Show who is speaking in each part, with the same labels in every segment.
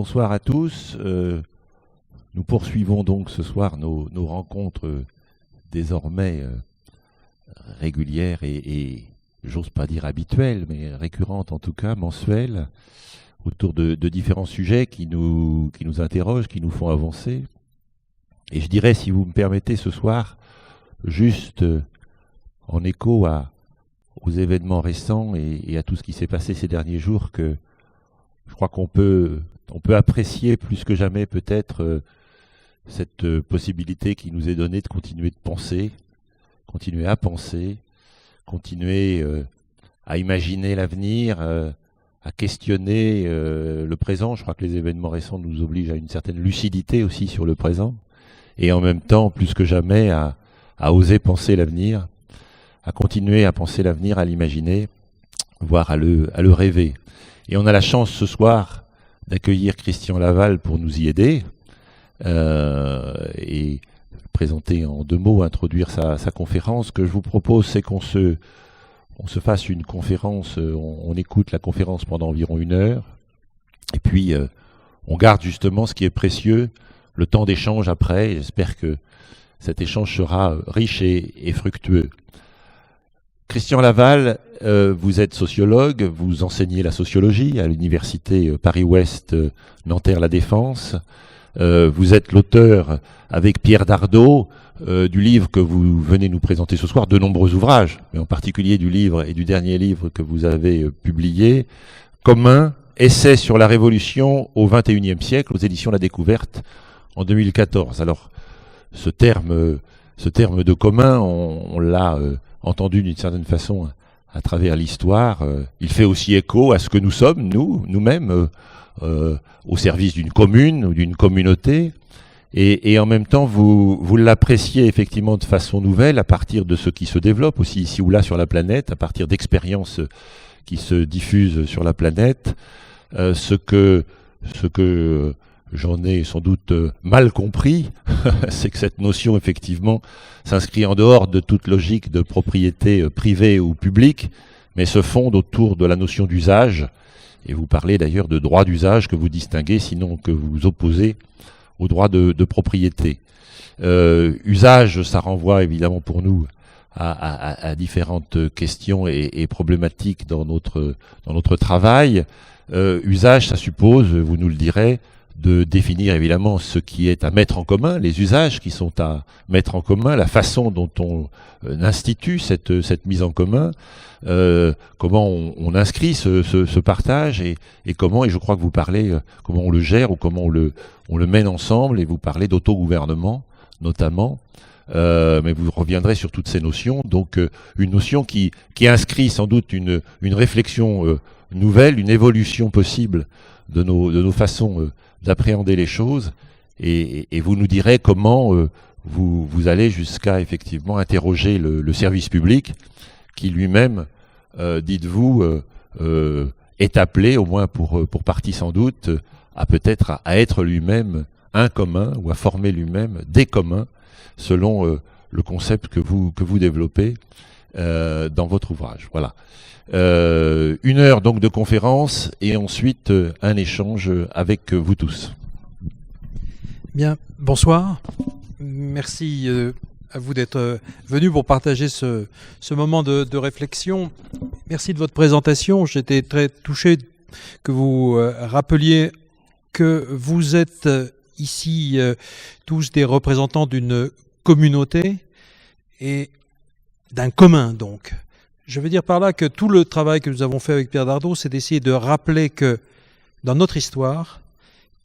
Speaker 1: Bonsoir à tous. Nous poursuivons donc ce soir nos rencontres désormais régulières et j'ose pas dire habituelles, mais récurrentes en tout cas, mensuelles, autour de différents sujets qui nous interrogent, qui nous font avancer. Et je dirais, si vous me permettez ce soir, juste en écho aux événements récents et à tout ce qui s'est passé ces derniers jours, que je crois qu'on peut apprécier plus que jamais peut-être cette possibilité qui nous est donnée de continuer de penser, continuer à penser, continuer à imaginer l'avenir, à questionner le présent. Je crois que les événements récents nous obligent à une certaine lucidité aussi sur le présent, et en même temps, plus que jamais, à oser penser l'avenir, à continuer à penser l'avenir, à l'imaginer, voire à le rêver. Et on a la chance ce soir d'accueillir Christian Laval pour nous y aider et présenter en 2 mots, introduire sa conférence. Ce que je vous propose, c'est qu'on se fasse une conférence, on écoute la conférence pendant environ 1 heure, et puis on garde justement ce qui est précieux, le temps d'échange après. J'espère que cet échange sera riche et fructueux. Christian Laval, vous êtes sociologue, vous enseignez la sociologie à l'université Paris-Ouest Nanterre-La Défense. Vous êtes l'auteur, avec Pierre Dardot, du livre que vous venez nous présenter ce soir, de nombreux ouvrages, mais en particulier du livre et du dernier livre que vous avez publié, Commun, essai sur la Révolution au XXIe siècle, aux éditions La Découverte, en 2014. Alors, ce terme de commun, on l'a entendu d'une certaine façon à travers l'histoire. Il fait aussi écho à ce que nous sommes, nous-mêmes, au service d'une commune ou d'une communauté. Et en même temps, vous l'appréciez effectivement de façon nouvelle à partir de ce qui se développe aussi ici ou là sur la planète, à partir d'expériences qui se diffusent sur la planète. Ce que j'en ai sans doute mal compris, c'est que cette notion, effectivement, s'inscrit en dehors de toute logique de propriété privée ou publique, mais se fonde autour de la notion d'usage. Et vous parlez d'ailleurs de droit d'usage que vous distinguez, sinon que vous opposez au droit de propriété. Usage, ça renvoie évidemment pour nous à différentes questions et problématiques dans notre travail. Usage, ça suppose, vous nous le direz, de définir évidemment ce qui est à mettre en commun, les usages qui sont à mettre en commun, la façon dont on institue cette mise en commun, comment on inscrit ce partage et comment, et je crois que vous parlez, comment on le gère ou comment on le mène ensemble, et vous parlez d'autogouvernement notamment, mais vous reviendrez sur toutes ces notions. Donc une notion qui inscrit sans doute une réflexion nouvelle, une évolution possible de nos façons d'appréhender les choses, et vous nous direz comment vous allez jusqu'à effectivement interroger le service public qui lui-même, dites-vous, est appelé, au moins pour partie sans doute, à peut-être à être lui-même un commun ou à former lui-même des communs selon le concept que vous développez dans votre ouvrage. Voilà. 1 heure donc de conférence et ensuite un échange avec vous tous.
Speaker 2: Bien, bonsoir. Merci à vous d'être venus pour partager ce moment de réflexion. Merci de votre présentation. J'étais très touché que vous rappeliez que vous êtes ici tous des représentants d'une communauté et d'un commun donc. Je veux dire par là que tout le travail que nous avons fait avec Pierre Dardot, c'est d'essayer de rappeler que dans notre histoire,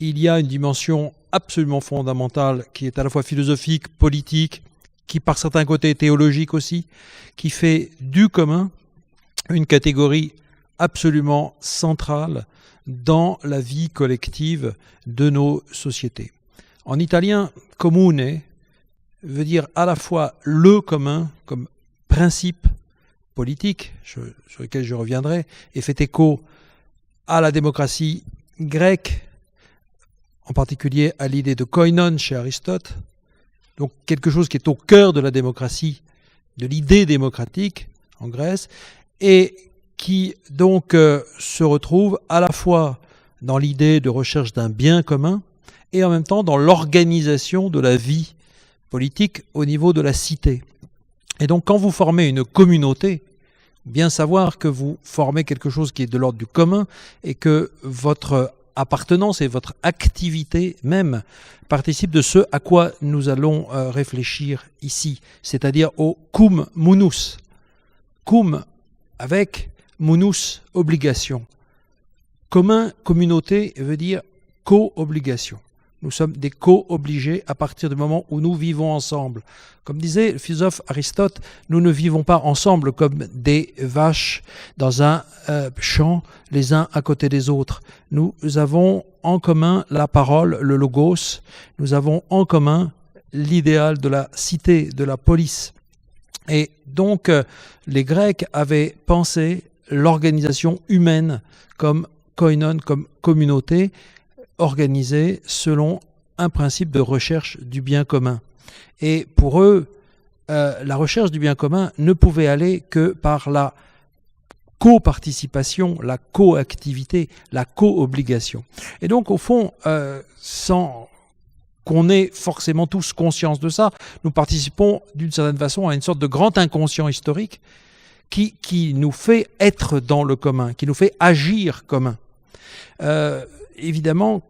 Speaker 2: il y a une dimension absolument fondamentale qui est à la fois philosophique, politique, qui par certains côtés est théologique aussi, qui fait du commun une catégorie absolument centrale dans la vie collective de nos sociétés. En italien, comune veut dire à la fois le commun comme principe politique, sur lequel je reviendrai, et fait écho à la démocratie grecque, en particulier à l'idée de koinon chez Aristote, donc quelque chose qui est au cœur de la démocratie, de l'idée démocratique en Grèce, et qui donc se retrouve à la fois dans l'idée de recherche d'un bien commun et en même temps dans l'organisation de la vie politique au niveau de la cité. Et donc quand vous formez une communauté, bien savoir que vous formez quelque chose qui est de l'ordre du commun et que votre appartenance et votre activité même participent de ce à quoi nous allons réfléchir ici, c'est-à-dire au cum munus. Cum avec munus, obligation. Commun, communauté veut dire co-obligation. Nous sommes des co-obligés à partir du moment où nous vivons ensemble. Comme disait le philosophe Aristote, nous ne vivons pas ensemble comme des vaches dans un champ, les uns à côté des autres. Nous avons en commun la parole, le logos. Nous avons en commun l'idéal de la cité, de la polis. Et donc, les Grecs avaient pensé l'organisation humaine comme koinon, comme communauté, organisée selon un principe de recherche du bien commun. Et pour eux, la recherche du bien commun ne pouvait aller que par la coparticipation, la coactivité, la co-obligation. Et donc, au fond, sans qu'on ait forcément tous conscience de ça, nous participons d'une certaine façon à une sorte de grand inconscient historique qui nous fait être dans le commun, qui nous fait agir commun. Évidemment,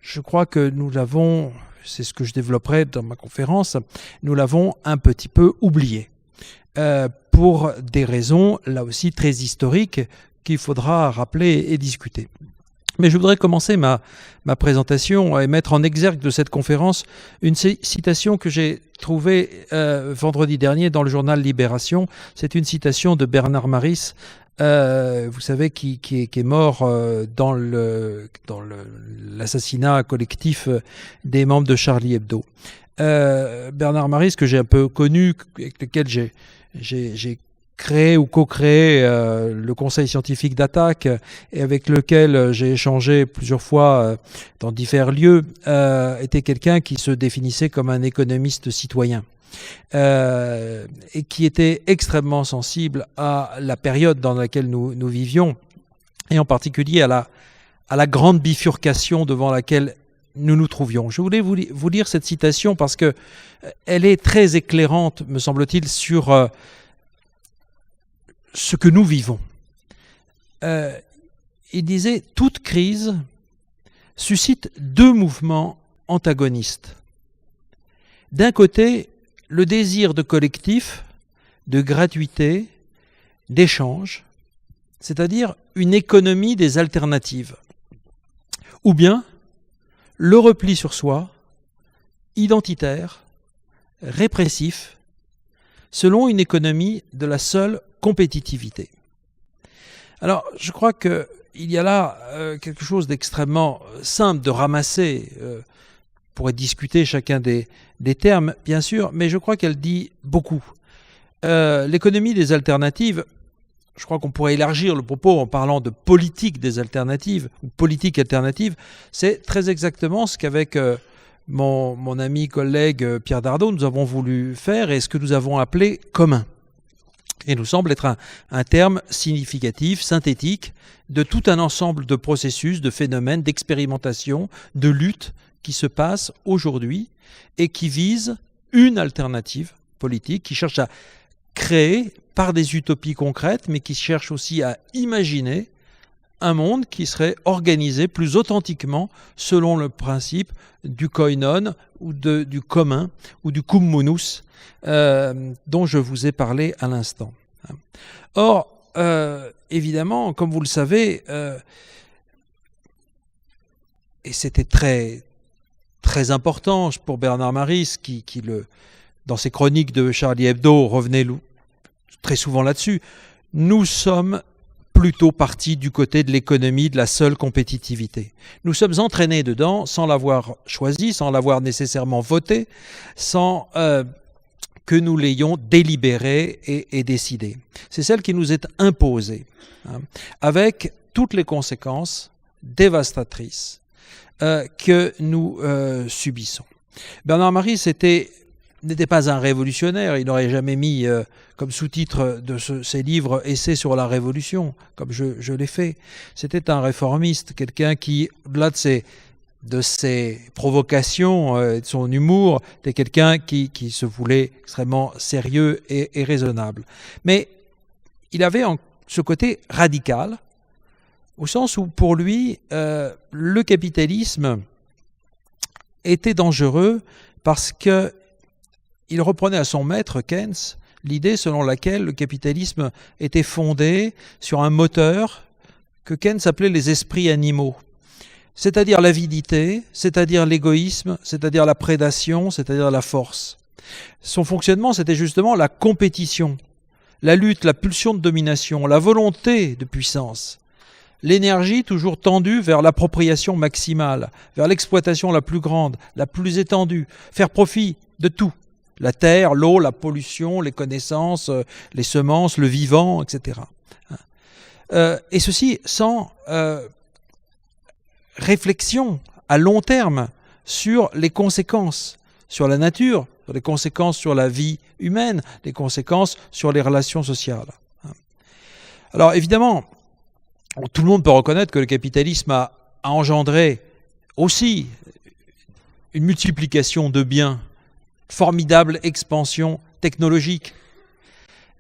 Speaker 2: je crois que nous l'avons, c'est ce que je développerai dans ma conférence, nous l'avons un petit peu oublié. Pour des raisons, là aussi, très historiques, qu'il faudra rappeler et discuter. Mais je voudrais commencer ma présentation et mettre en exergue de cette conférence une citation que j'ai trouvée vendredi dernier dans le journal Libération. C'est une citation de Bernard Maris, vous savez, qui est mort dans l'assassinat collectif des membres de Charlie Hebdo. Bernard Maris, que j'ai un peu connu, avec lequel j'ai créé ou co-créé le conseil scientifique d'attaque et avec lequel j'ai échangé plusieurs fois dans divers lieux, était quelqu'un qui se définissait comme un économiste citoyen. Et qui était extrêmement sensible à la période dans laquelle nous vivions, et en particulier à la grande bifurcation devant laquelle nous nous trouvions. Je voulais vous lire cette citation parce que elle est très éclairante, me semble-t-il, sur ce que nous vivons. Il disait « Toute crise suscite deux mouvements antagonistes. D'un côté, le désir de collectif, de gratuité, d'échange, c'est-à-dire une économie des alternatives. Ou bien le repli sur soi, identitaire, répressif, selon une économie de la seule compétitivité. » Alors, je crois qu'il y a là quelque chose d'extrêmement simple de ramasser. On pourrait discuter chacun des termes, bien sûr, mais je crois qu'elle dit beaucoup. L'économie des alternatives, je crois qu'on pourrait élargir le propos en parlant de politique des alternatives, ou politique alternative, c'est très exactement ce qu'avec mon ami collègue Pierre Dardot, nous avons voulu faire et ce que nous avons appelé commun. Et nous semble être un terme significatif, synthétique, de tout un ensemble de processus, de phénomènes, d'expérimentation, de lutte qui se passent aujourd'hui et qui visent une alternative politique, qui cherche à créer par des utopies concrètes, mais qui cherche aussi à imaginer un monde qui serait organisé plus authentiquement selon le principe du koinon ou du commun ou du cum munus dont je vous ai parlé à l'instant. Or, évidemment, comme vous le savez, et c'était très important pour Bernard Maris, qui dans ses chroniques de Charlie Hebdo revenait très souvent là-dessus, nous sommes plutôt partis du côté de l'économie de la seule compétitivité. Nous sommes entraînés dedans sans l'avoir choisi, sans l'avoir nécessairement voté, sans que nous l'ayons délibéré et décidé. C'est celle qui nous est imposée, avec toutes les conséquences dévastatrices que nous subissons. Bernard Maris était n'était pas un révolutionnaire, il n'aurait jamais mis comme sous-titre de ses livres « Essais sur la Révolution », comme je l'ai fait. C'était un réformiste, quelqu'un qui, au-delà de ses provocations, de son humour, était quelqu'un qui se voulait extrêmement sérieux et raisonnable. Mais il avait ce côté radical, au sens où pour lui, le capitalisme était dangereux parce que il reprenait à son maître, Keynes, l'idée selon laquelle le capitalisme était fondé sur un moteur que Keynes appelait les esprits animaux, c'est-à-dire l'avidité, c'est-à-dire l'égoïsme, c'est-à-dire la prédation, c'est-à-dire la force. Son fonctionnement, c'était justement la compétition, la lutte, la pulsion de domination, la volonté de puissance, l'énergie toujours tendue vers l'appropriation maximale, vers l'exploitation la plus grande, la plus étendue, faire profit de tout. La terre, l'eau, la pollution, les connaissances, les semences, le vivant, etc. Et ceci sans réflexion à long terme sur les conséquences sur la nature, sur les conséquences sur la vie humaine, les conséquences sur les relations sociales. Alors évidemment, tout le monde peut reconnaître que le capitalisme a engendré aussi une multiplication de biens, formidable expansion technologique.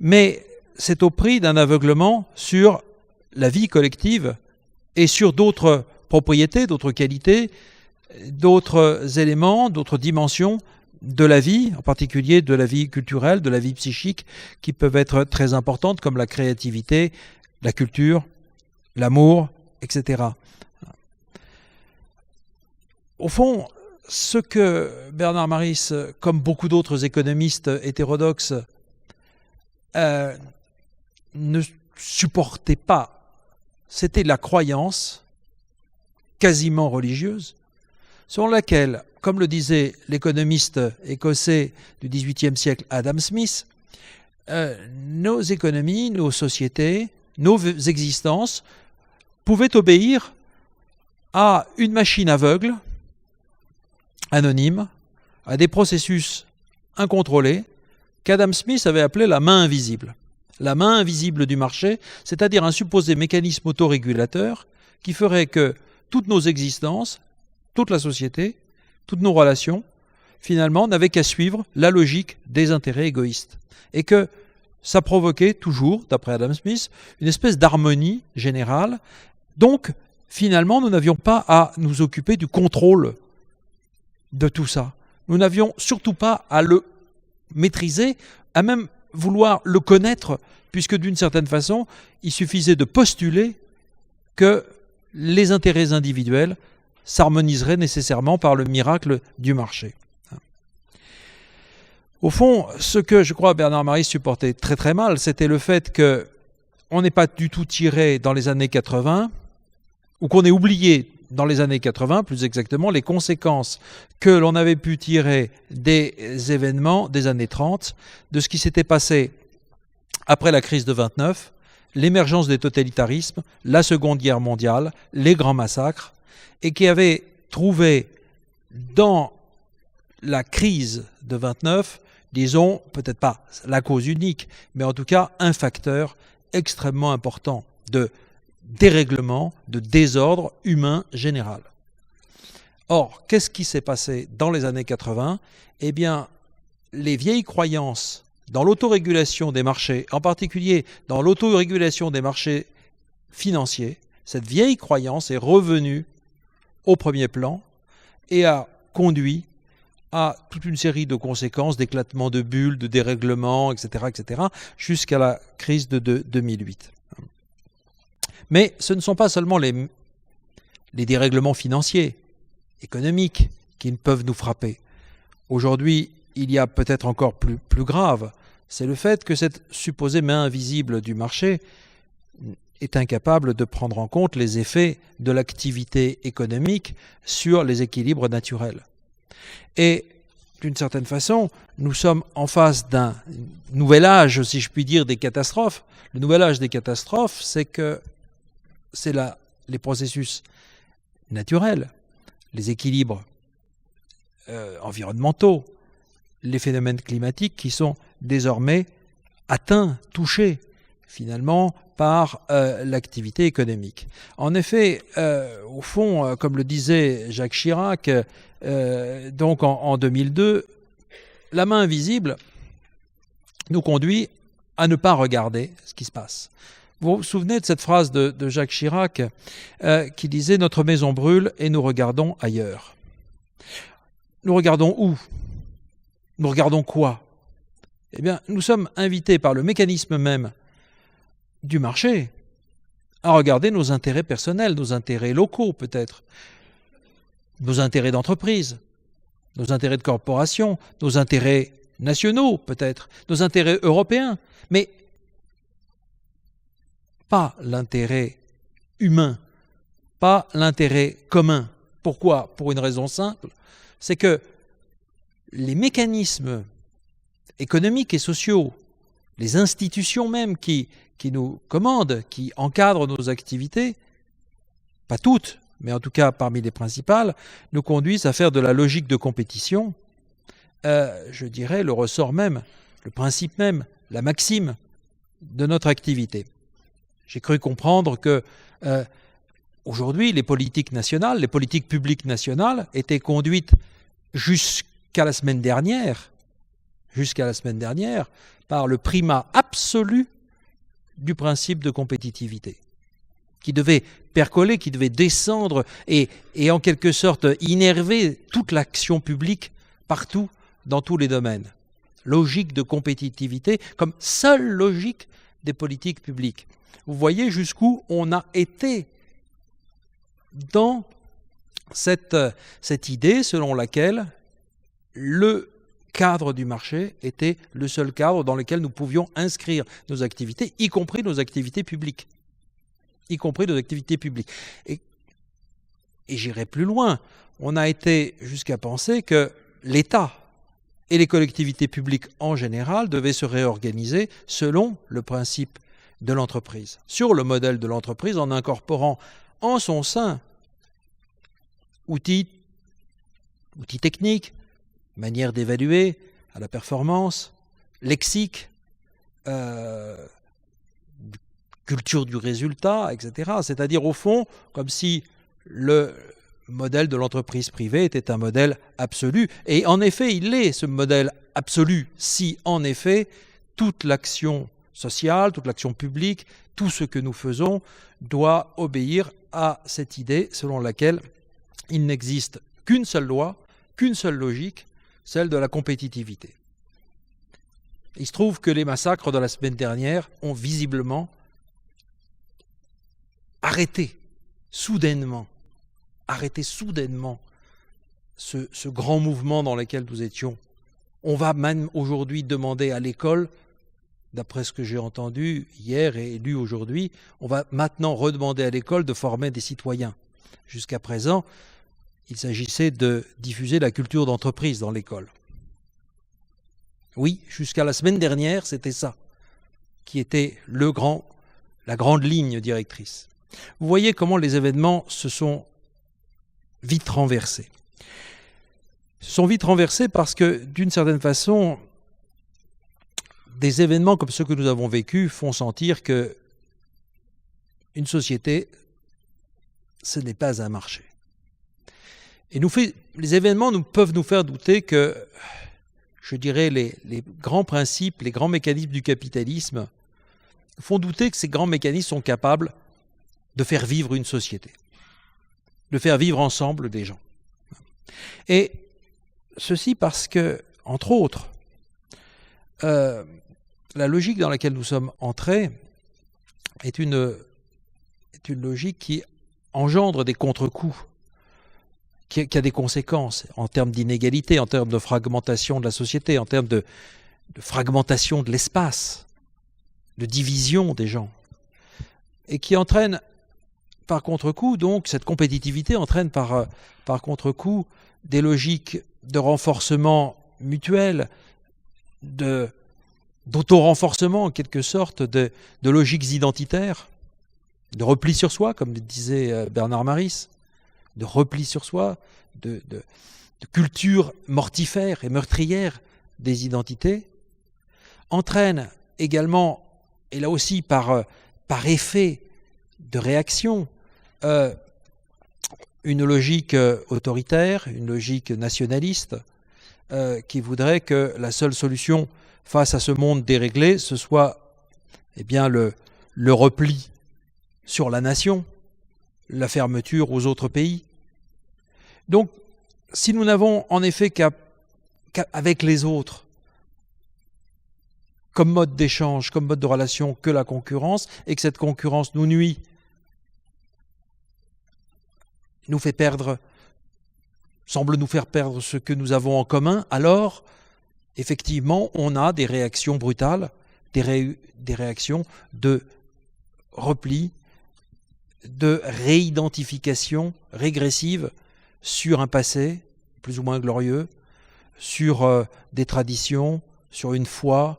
Speaker 2: Mais c'est au prix d'un aveuglement sur la vie collective et sur d'autres propriétés, d'autres qualités, d'autres éléments, d'autres dimensions de la vie, en particulier de la vie culturelle, de la vie psychique, qui peuvent être très importantes, comme la créativité, la culture, l'amour, etc. Au fond, ce que Bernard Maris, comme beaucoup d'autres économistes hétérodoxes, ne supportait pas, c'était la croyance quasiment religieuse, selon laquelle, comme le disait l'économiste écossais du XVIIIe siècle Adam Smith, nos économies, nos sociétés, nos existences pouvaient obéir à une machine aveugle, anonyme, à des processus incontrôlés qu'Adam Smith avait appelé la main invisible. La main invisible du marché, c'est-à-dire un supposé mécanisme autorégulateur qui ferait que toutes nos existences, toute la société, toutes nos relations, finalement, n'avaient qu'à suivre la logique des intérêts égoïstes. Et que ça provoquait toujours, d'après Adam Smith, une espèce d'harmonie générale. Donc, finalement, nous n'avions pas à nous occuper du contrôle de tout ça. Nous n'avions surtout pas à le maîtriser, à même vouloir le connaître, puisque d'une certaine façon, il suffisait de postuler que les intérêts individuels s'harmoniseraient nécessairement par le miracle du marché. Au fond, ce que je crois Bernard Maris supportait très très mal, c'était le fait qu'on n'ait pas du tout tiré dans les années 80, ou qu'on ait oublié dans les années 80, plus exactement, les conséquences que l'on avait pu tirer des événements des années 30, de ce qui s'était passé après la crise de 29, l'émergence des totalitarismes, la Seconde Guerre mondiale, les grands massacres, et qui avait trouvé dans la crise de 29, disons, peut-être pas la cause unique, mais en tout cas un facteur extrêmement important de dérèglement, de désordre humain général. Or, qu'est-ce qui s'est passé dans les années 80 ? Eh bien, les vieilles croyances dans l'autorégulation des marchés, en particulier dans l'autorégulation des marchés financiers, cette vieille croyance est revenue au premier plan et a conduit à toute une série de conséquences, d'éclatements de bulles, de dérèglements, etc., jusqu'à la crise de 2008. Mais ce ne sont pas seulement les dérèglements financiers, économiques, qui ne peuvent nous frapper. Aujourd'hui, il y a peut-être encore plus grave, c'est le fait que cette supposée main invisible du marché est incapable de prendre en compte les effets de l'activité économique sur les équilibres naturels. Et d'une certaine façon, nous sommes en face d'un nouvel âge, si je puis dire, des catastrophes. Le nouvel âge des catastrophes, c'est que c'est les processus naturels, les équilibres environnementaux, les phénomènes climatiques qui sont désormais atteints, touchés, finalement, par l'activité économique. En effet, au fond, comme le disait Jacques Chirac, donc en 2002, la main invisible nous conduit à ne pas regarder ce qui se passe. Vous vous souvenez de cette phrase de Jacques Chirac qui disait « Notre maison brûle et nous regardons ailleurs ». Nous regardons où? Nous regardons quoi? Eh bien, nous sommes invités par le mécanisme même du marché à regarder nos intérêts personnels, nos intérêts locaux peut-être, nos intérêts d'entreprise, nos intérêts de corporation, nos intérêts nationaux peut-être, nos intérêts européens, mais pas l'intérêt humain, pas l'intérêt commun. Pourquoi? Pour une raison simple, c'est que les mécanismes économiques et sociaux, les institutions même qui nous commandent, qui encadrent nos activités, pas toutes, mais en tout cas parmi les principales, nous conduisent à faire de la logique de compétition, je dirais, le ressort même, le principe même, la maxime de notre activité. J'ai cru comprendre que aujourd'hui, les politiques nationales, les politiques publiques nationales étaient conduites jusqu'à la semaine dernière, par le primat absolu du principe de compétitivité, qui devait percoler, qui devait descendre et en quelque sorte innerver toute l'action publique partout, dans tous les domaines. Logique de compétitivité comme seule logique des politiques publiques. Vous voyez jusqu'où on a été dans cette idée selon laquelle le cadre du marché était le seul cadre dans lequel nous pouvions inscrire nos activités, y compris nos activités publiques. Et j'irai plus loin. On a été jusqu'à penser que l'État et les collectivités publiques en général devaient se réorganiser selon le principe de l'entreprise, sur le modèle de l'entreprise, en incorporant en son sein outils techniques, manière d'évaluer à la performance, lexique, culture du résultat, etc. C'est-à-dire, au fond, comme si le modèle de l'entreprise privée était un modèle absolu. Et en effet, il est ce modèle absolu si, en effet, toute l'action sociale, toute l'action publique, tout ce que nous faisons doit obéir à cette idée selon laquelle il n'existe qu'une seule loi, qu'une seule logique, celle de la compétitivité. Il se trouve que les massacres de la semaine dernière ont visiblement arrêté soudainement ce grand mouvement dans lequel nous étions. On va même aujourd'hui demander à l'école, d'après ce que j'ai entendu hier et lu aujourd'hui, on va maintenant redemander à l'école de former des citoyens. Jusqu'à présent, il s'agissait de diffuser la culture d'entreprise dans l'école. Oui, jusqu'à la semaine dernière, c'était ça qui était la grande ligne directrice. Vous voyez comment les événements se sont vite renversés. Ils se sont vite renversés parce que, d'une certaine façon, des événements comme ceux que nous avons vécus font sentir que une société, ce n'est pas un marché. Et les événements peuvent nous faire douter que, je dirais, les grands principes, les grands mécanismes du capitalisme font douter que ces grands mécanismes sont capables de faire vivre une société, de faire vivre ensemble des gens. Et ceci parce que, entre autres, la logique dans laquelle nous sommes entrés est une logique qui engendre des contre-coups, qui a des conséquences en termes d'inégalité, en termes de fragmentation de la société, en termes de fragmentation de l'espace, de division des gens, et qui entraîne par contre-coup, donc, cette compétitivité entraîne par contre-coup des logiques de renforcement mutuel, d'auto-renforcement en quelque sorte, de logiques identitaires, de repli sur soi, comme le disait Bernard Maris, de repli sur soi, de culture mortifère et meurtrière des identités, entraîne également, et là aussi par effet de réaction, une logique autoritaire, une logique nationaliste, qui voudrait que la seule solution face à ce monde déréglé, ce soit bien le repli sur la nation, la fermeture aux autres pays. Donc, si nous n'avons en effet qu'avec les autres, comme mode d'échange, comme mode de relation, que la concurrence, et que cette concurrence nous nuit, nous fait perdre, semble nous faire perdre ce que nous avons en commun, alors, effectivement, on a des réactions brutales, des réactions de repli, de réidentification régressive sur un passé plus ou moins glorieux, sur des traditions, sur une foi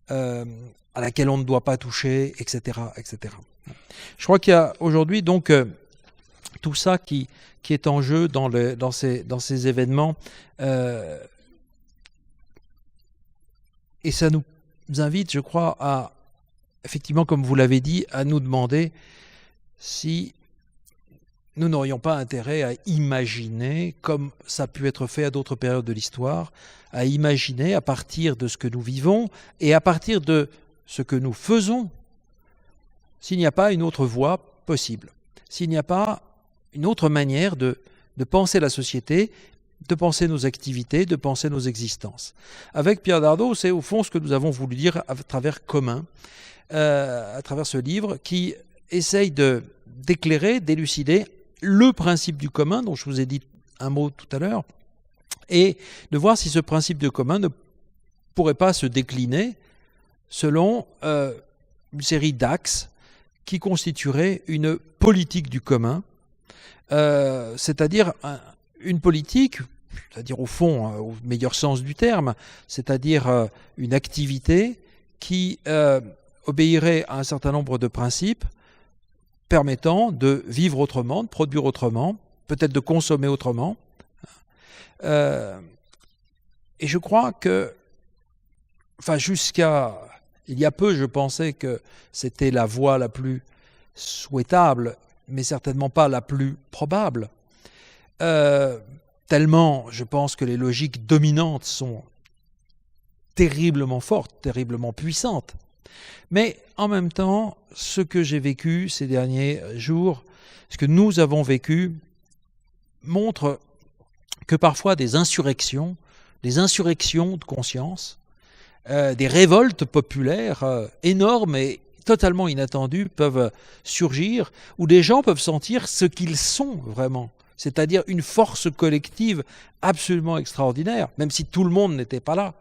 Speaker 2: à laquelle on ne doit pas toucher, etc., etc. Je crois qu'il y a aujourd'hui donc tout ça qui est en jeu dans ces événements, et ça nous invite, je crois, à, effectivement, comme vous l'avez dit, à nous demander si nous n'aurions pas intérêt à imaginer, comme ça a pu être fait à d'autres périodes de l'histoire, à imaginer à partir de ce que nous vivons et à partir de ce que nous faisons, s'il n'y a pas une autre voie possible, s'il n'y a pas une autre manière de penser la société, de penser nos activités, de penser nos existences. Avec Pierre Dardot, c'est au fond ce que nous avons voulu dire à travers Commun, à travers ce livre qui essaye d'éclairer, d'élucider le principe du commun, dont je vous ai dit un mot tout à l'heure, et de voir si ce principe du commun ne pourrait pas se décliner selon une série d'axes qui constitueraient une politique du commun, c'est-à-dire une politique, c'est-à-dire au fond, au meilleur sens du terme, c'est-à-dire une activité qui obéirait à un certain nombre de principes permettant de vivre autrement, de produire autrement, peut-être de consommer autrement. Et je crois que, jusqu'à il y a peu, je pensais que c'était la voie la plus souhaitable, mais certainement pas la plus probable. Tellement, je pense que les logiques dominantes sont terriblement fortes, terriblement puissantes. Mais en même temps, ce que j'ai vécu ces derniers jours, ce que nous avons vécu, montre que parfois des insurrections de conscience, des révoltes populaires énormes et totalement inattendues peuvent surgir, où des gens peuvent sentir ce qu'ils sont vraiment, c'est-à-dire une force collective absolument extraordinaire, même si tout le monde n'était pas là.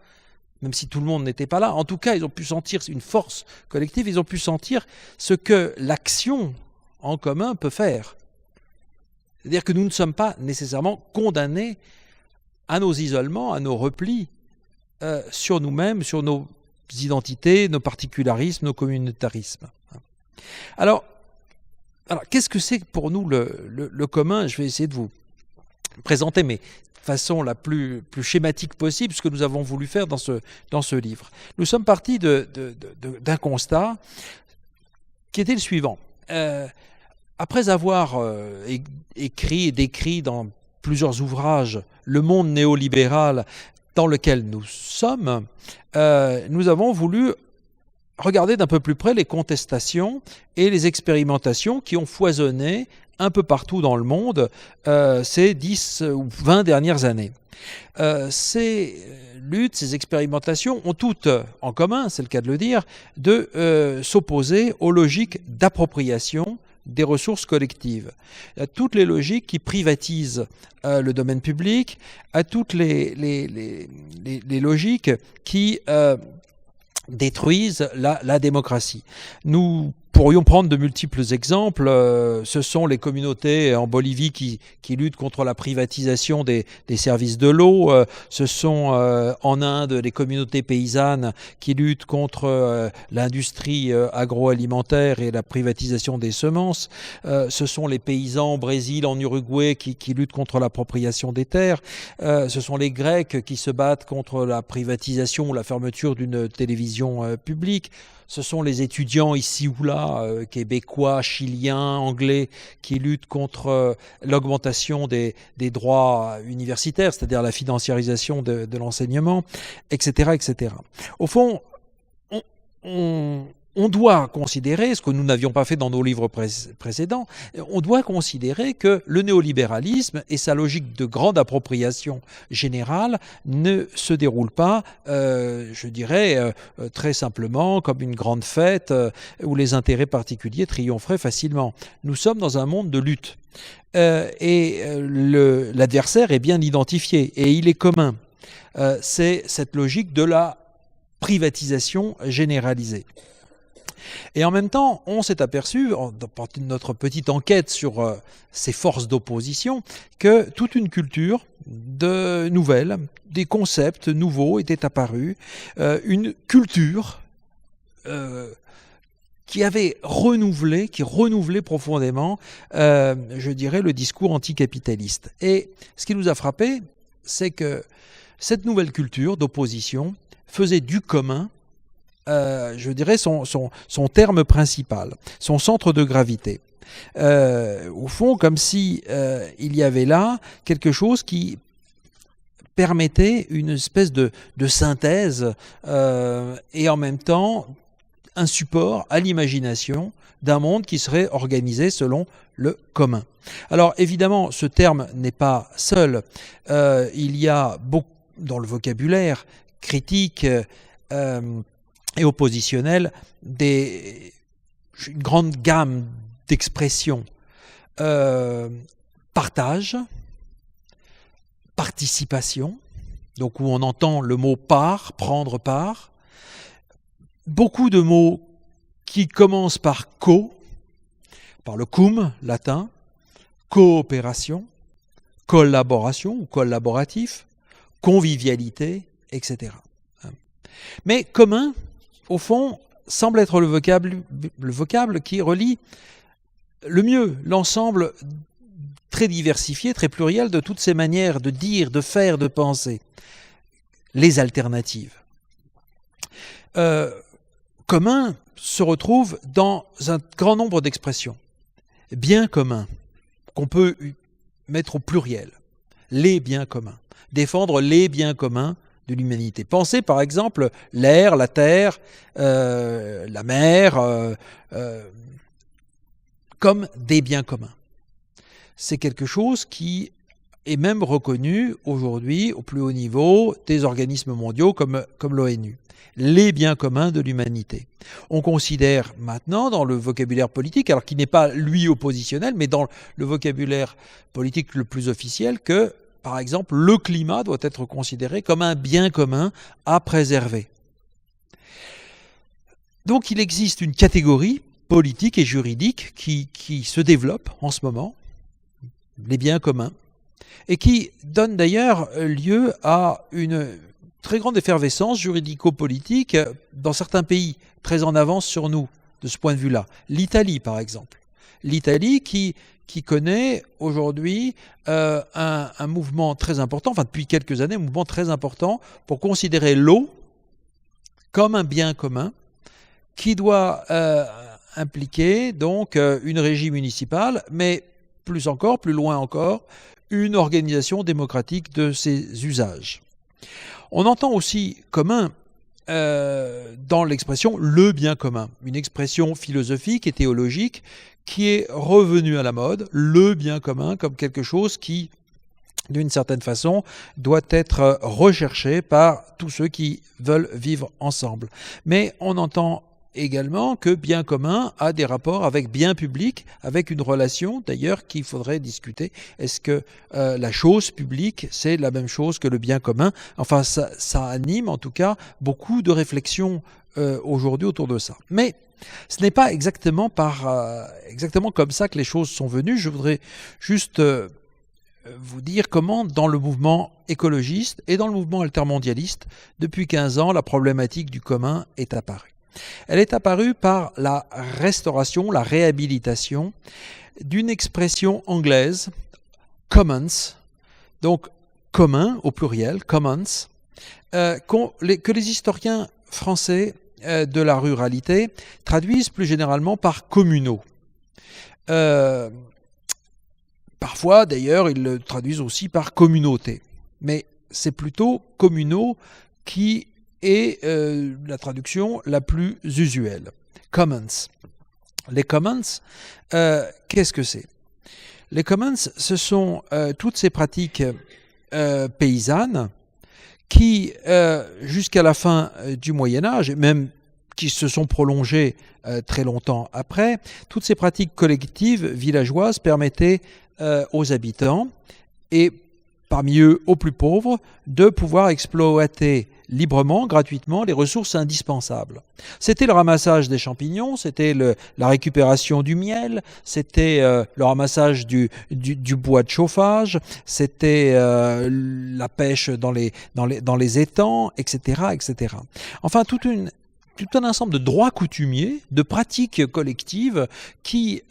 Speaker 2: En tout cas, ils ont pu sentir une force collective, ils ont pu sentir ce que l'action en commun peut faire. C'est-à-dire que nous ne sommes pas nécessairement condamnés à nos isolements, à nos replis sur nous-mêmes, sur nos identités, nos particularismes, nos communautarismes. Alors qu'est-ce que c'est pour nous le commun ? Je vais essayer de vous présenter, mais de façon la plus schématique possible, ce que nous avons voulu faire dans ce livre. Nous sommes partis d'un constat qui était le suivant. Après avoir écrit et décrit dans plusieurs ouvrages le monde néolibéral dans lequel nous sommes, nous avons voulu regarder d'un peu plus près les contestations et les expérimentations qui ont foisonné un peu partout dans le monde ces 10 ou 20 dernières années. Ces luttes, ces expérimentations ont toutes en commun, c'est le cas de le dire, de s'opposer aux logiques d'appropriation des ressources collectives, à toutes les logiques qui privatisent le domaine public, à toutes les logiques qui détruisent la démocratie. Nous pourrions prendre de multiples exemples. Ce sont les communautés en Bolivie qui luttent contre la privatisation des services de l'eau. Ce sont en Inde les communautés paysannes qui luttent contre l'industrie agroalimentaire et la privatisation des semences. Ce sont les paysans au Brésil, en Uruguay qui luttent contre l'appropriation des terres. Ce sont les Grecs qui se battent contre la privatisation ou la fermeture d'une télévision publique. Ce sont les étudiants ici ou là, québécois, chiliens, anglais, qui luttent contre l'augmentation des droits universitaires, c'est-à-dire la financiarisation de l'enseignement, etc., etc. Au fond, on doit considérer, ce que nous n'avions pas fait dans nos livres précédents, on doit considérer que le néolibéralisme et sa logique de grande appropriation générale ne se déroulent pas, je dirais, très simplement comme une grande fête où les intérêts particuliers triompheraient facilement. Nous sommes dans un monde de lutte et l'adversaire est bien identifié et il est commun. C'est cette logique de la privatisation généralisée. Et en même temps, on s'est aperçu, dans notre petite enquête sur ces forces d'opposition, que toute une culture nouvelle, des concepts nouveaux étaient apparus, une culture qui renouvelait profondément, je dirais, le discours anticapitaliste. Et ce qui nous a frappé, c'est que cette nouvelle culture d'opposition faisait du commun, je dirais, son terme principal, son centre de gravité. Au fond, comme si il y avait là quelque chose qui permettait une espèce de synthèse et en même temps un support à l'imagination d'un monde qui serait organisé selon le commun. Alors évidemment, ce terme n'est pas seul. Il y a beaucoup dans le vocabulaire critique et oppositionnel une grande gamme d'expressions. Partage, participation, donc où on entend le mot part, prendre part. Beaucoup de mots qui commencent par par le cum latin, coopération, collaboration ou collaboratif, convivialité, etc. Mais commun, au fond, semble être le vocable qui relie le mieux l'ensemble très diversifié, très pluriel de toutes ces manières de dire, de faire, de penser. Les alternatives. Commun se retrouve dans un grand nombre d'expressions. Bien commun, qu'on peut mettre au pluriel. Les biens communs. Défendre les biens communs de l'humanité. Pensez par exemple l'air, la terre, la mer, comme des biens communs. C'est quelque chose qui est même reconnu aujourd'hui au plus haut niveau des organismes mondiaux comme l'ONU. Les biens communs de l'humanité. On considère maintenant dans le vocabulaire politique, alors qui n'est pas lui oppositionnel, mais dans le vocabulaire politique le plus officiel, que par exemple le climat doit être considéré comme un bien commun à préserver. Donc il existe une catégorie politique et juridique qui se développe en ce moment, les biens communs, et qui donne d'ailleurs lieu à une très grande effervescence juridico-politique dans certains pays très en avance sur nous, de ce point de vue-là. L'Italie, par exemple. L'Italie qui connaît aujourd'hui un mouvement très important, enfin depuis quelques années, un mouvement très important pour considérer l'eau comme un bien commun qui doit impliquer donc une régie municipale, mais plus encore, plus loin encore, une organisation démocratique de ses usages. On entend aussi commun dans l'expression le bien commun, une expression philosophique et théologique qui est revenue à la mode, le bien commun comme quelque chose qui, d'une certaine façon, doit être recherché par tous ceux qui veulent vivre ensemble. Mais on entend également que bien commun a des rapports avec bien public, avec une relation d'ailleurs qu'il faudrait discuter. Est-ce que la chose publique, c'est la même chose que le bien commun? Enfin, ça anime en tout cas beaucoup de réflexions aujourd'hui autour de ça. Mais ce n'est pas exactement comme ça que les choses sont venues. Je voudrais juste vous dire comment, dans le mouvement écologiste et dans le mouvement altermondialiste, depuis 15 ans, la problématique du commun est apparue. Elle est apparue par la restauration, la réhabilitation d'une expression anglaise, commons, donc commun au pluriel, commons, que les historiens français de la ruralité traduisent plus généralement par communaux. Parfois, d'ailleurs, ils le traduisent aussi par communauté. Mais c'est plutôt communaux qui est la traduction la plus usuelle. Commons. Les commons, qu'est-ce que c'est? Les commons, ce sont toutes ces pratiques paysannes qui, jusqu'à la fin du Moyen-Âge, et même qui se sont prolongées très longtemps après, toutes ces pratiques collectives villageoises permettaient aux habitants, et parmi eux aux plus pauvres, de pouvoir exploiter librement, gratuitement, les ressources indispensables. C'était le ramassage des champignons, c'était la récupération du miel, c'était le ramassage du bois de chauffage, c'était la pêche dans les étangs, etc., etc. Enfin, tout un ensemble de droits coutumiers, de pratiques collectives qui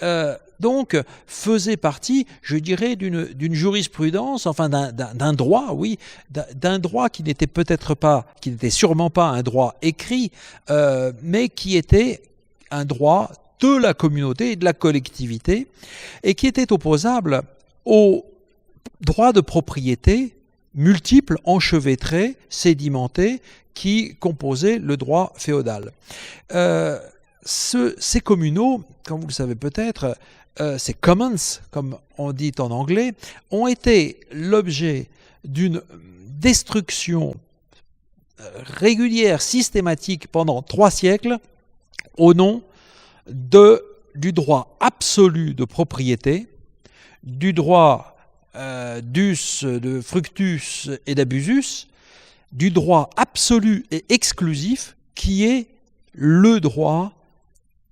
Speaker 2: donc faisait partie, je dirais, d'une jurisprudence, enfin d'un droit, oui, d'un droit qui n'était qui n'était sûrement pas un droit écrit, mais qui était un droit de la communauté et de la collectivité, et qui était opposable aux droits de propriété multiples, enchevêtrés, sédimentés, qui composaient le droit féodal. Ces communaux, comme vous le savez peut-être, ces commons, comme on dit en anglais, ont été l'objet d'une destruction régulière, systématique pendant 3 siècles au nom du droit absolu de propriété, du droit de fructus et d'abusus, du droit absolu et exclusif qui est le droit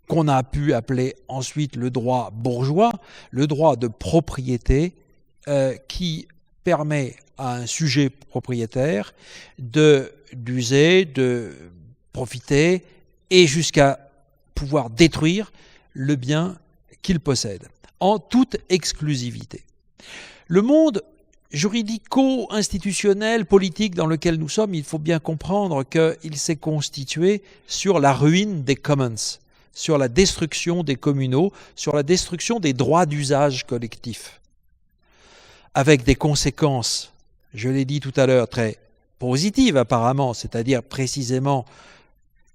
Speaker 2: qu'on a pu appeler ensuite le droit bourgeois, le droit de propriété qui permet à un sujet propriétaire d'user, de profiter et jusqu'à pouvoir détruire le bien qu'il possède, en toute exclusivité. Le monde juridico-institutionnel, politique dans lequel nous sommes, il faut bien comprendre qu'il s'est constitué sur la ruine des commons, sur la destruction des communaux, sur la destruction des droits d'usage collectif, avec des conséquences, je l'ai dit tout à l'heure, très positives apparemment, c'est-à-dire précisément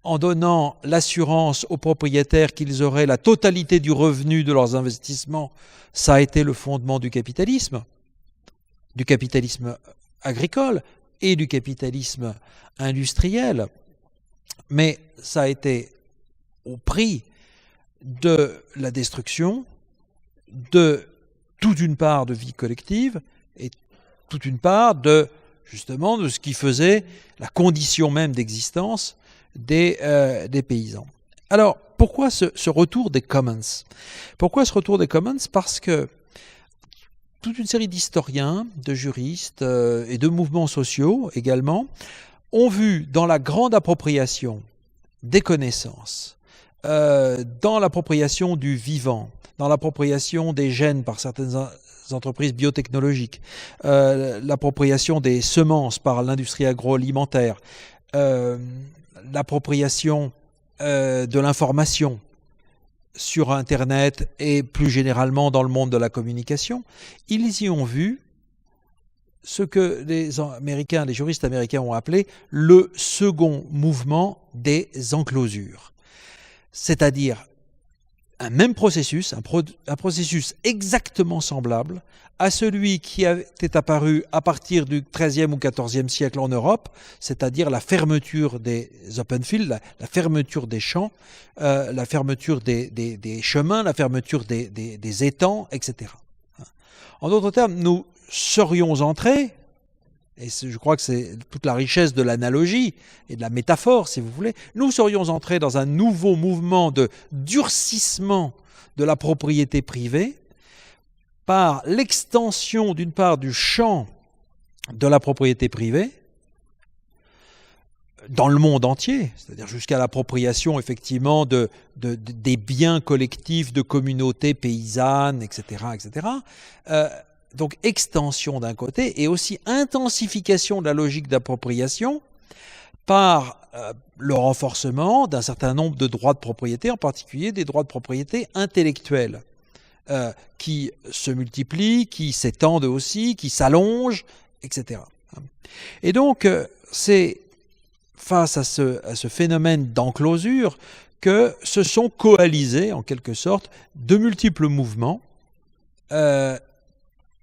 Speaker 2: en donnant l'assurance aux propriétaires qu'ils auraient la totalité du revenu de leurs investissements. Ça a été le fondement du capitalisme agricole et du capitalisme industriel, mais ça a été au prix de la destruction de toute une part de vie collective et toute une part justement de ce qui faisait la condition même d'existence des paysans. Alors, pourquoi ce retour des commons? Pourquoi ce retour des commons? Parce que toute une série d'historiens, de juristes et de mouvements sociaux également ont vu dans la grande appropriation des connaissances, dans l'appropriation du vivant, dans l'appropriation des gènes par certaines entreprises biotechnologiques, l'appropriation des semences par l'industrie agroalimentaire, l'appropriation de l'information sur Internet et plus généralement dans le monde de la communication, ils y ont vu ce que les juristes américains ont appelé le second mouvement des enclosures. C'est-à-dire un même processus, un processus exactement semblable à celui qui était apparu à partir du XIIIe ou XIVe siècle en Europe, c'est-à-dire la fermeture des open fields, la fermeture des champs, la fermeture des chemins, la fermeture des étangs, etc. En d'autres termes, nous serions entrés, et je crois que c'est toute la richesse de l'analogie et de la métaphore, si vous voulez, nous serions entrés dans un nouveau mouvement de durcissement de la propriété privée par l'extension d'une part du champ de la propriété privée dans le monde entier, c'est-à-dire jusqu'à l'appropriation effectivement des biens collectifs de communautés paysannes, etc., etc. Donc extension d'un côté et aussi intensification de la logique d'appropriation par le renforcement d'un certain nombre de droits de propriété, en particulier des droits de propriété intellectuels, qui se multiplient, qui s'étendent aussi, qui s'allongent, etc. Et donc c'est face à ce phénomène d'enclosure que se sont coalisés en quelque sorte de multiples mouvements,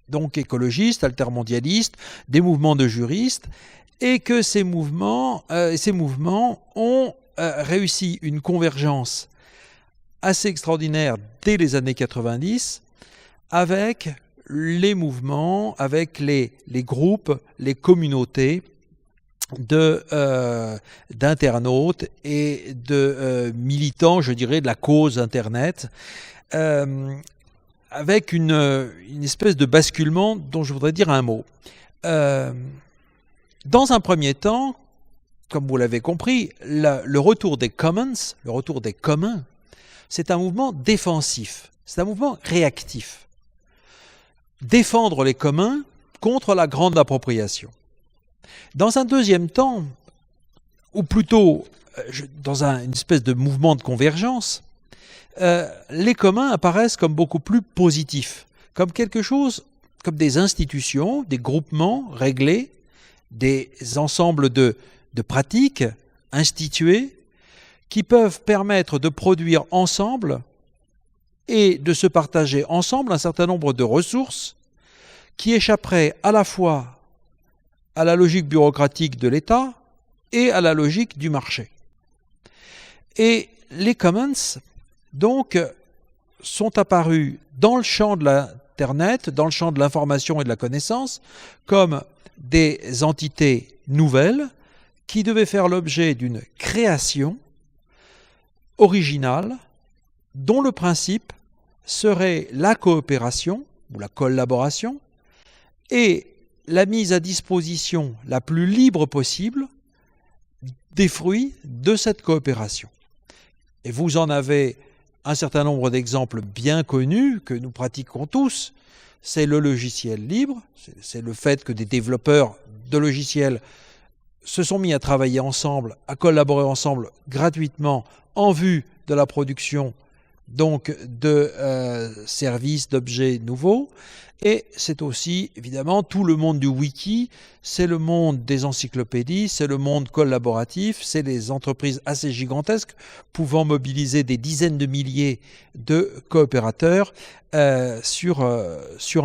Speaker 2: donc écologistes, altermondialistes, des mouvements de juristes, et que ces mouvements ont réussi une convergence assez extraordinaire dès les années 90 avec les mouvements, avec les groupes, les communautés d'internautes et de militants, je dirais, de la cause Internet, avec une espèce de basculement dont je voudrais dire un mot. Dans un premier temps, comme vous l'avez compris, le retour des commons, le retour des communs, c'est un mouvement défensif, c'est un mouvement réactif. Défendre les communs contre la grande appropriation. Dans un deuxième temps, ou plutôt dans une espèce de mouvement de convergence, les communs apparaissent comme beaucoup plus positifs, comme quelque chose, comme des institutions, des groupements réglés, des ensembles de pratiques instituées qui peuvent permettre de produire ensemble et de se partager ensemble un certain nombre de ressources qui échapperaient à la fois à la logique bureaucratique de l'État et à la logique du marché. Et les commons, donc, sont apparus dans le champ de l'Internet, dans le champ de l'information et de la connaissance, comme des entités nouvelles qui devaient faire l'objet d'une création originale dont le principe serait la coopération ou la collaboration et la mise à disposition la plus libre possible des fruits de cette coopération. Et vous en avez un certain nombre d'exemples bien connus que nous pratiquons tous. C'est le logiciel libre, c'est le fait que des développeurs de logiciels se sont mis à travailler ensemble, à collaborer ensemble gratuitement en vue de la production donc de services, d'objets nouveaux. Et c'est aussi évidemment tout le monde du wiki, c'est le monde des encyclopédies, c'est le monde collaboratif, c'est les entreprises assez gigantesques pouvant mobiliser des dizaines de milliers de coopérateurs sur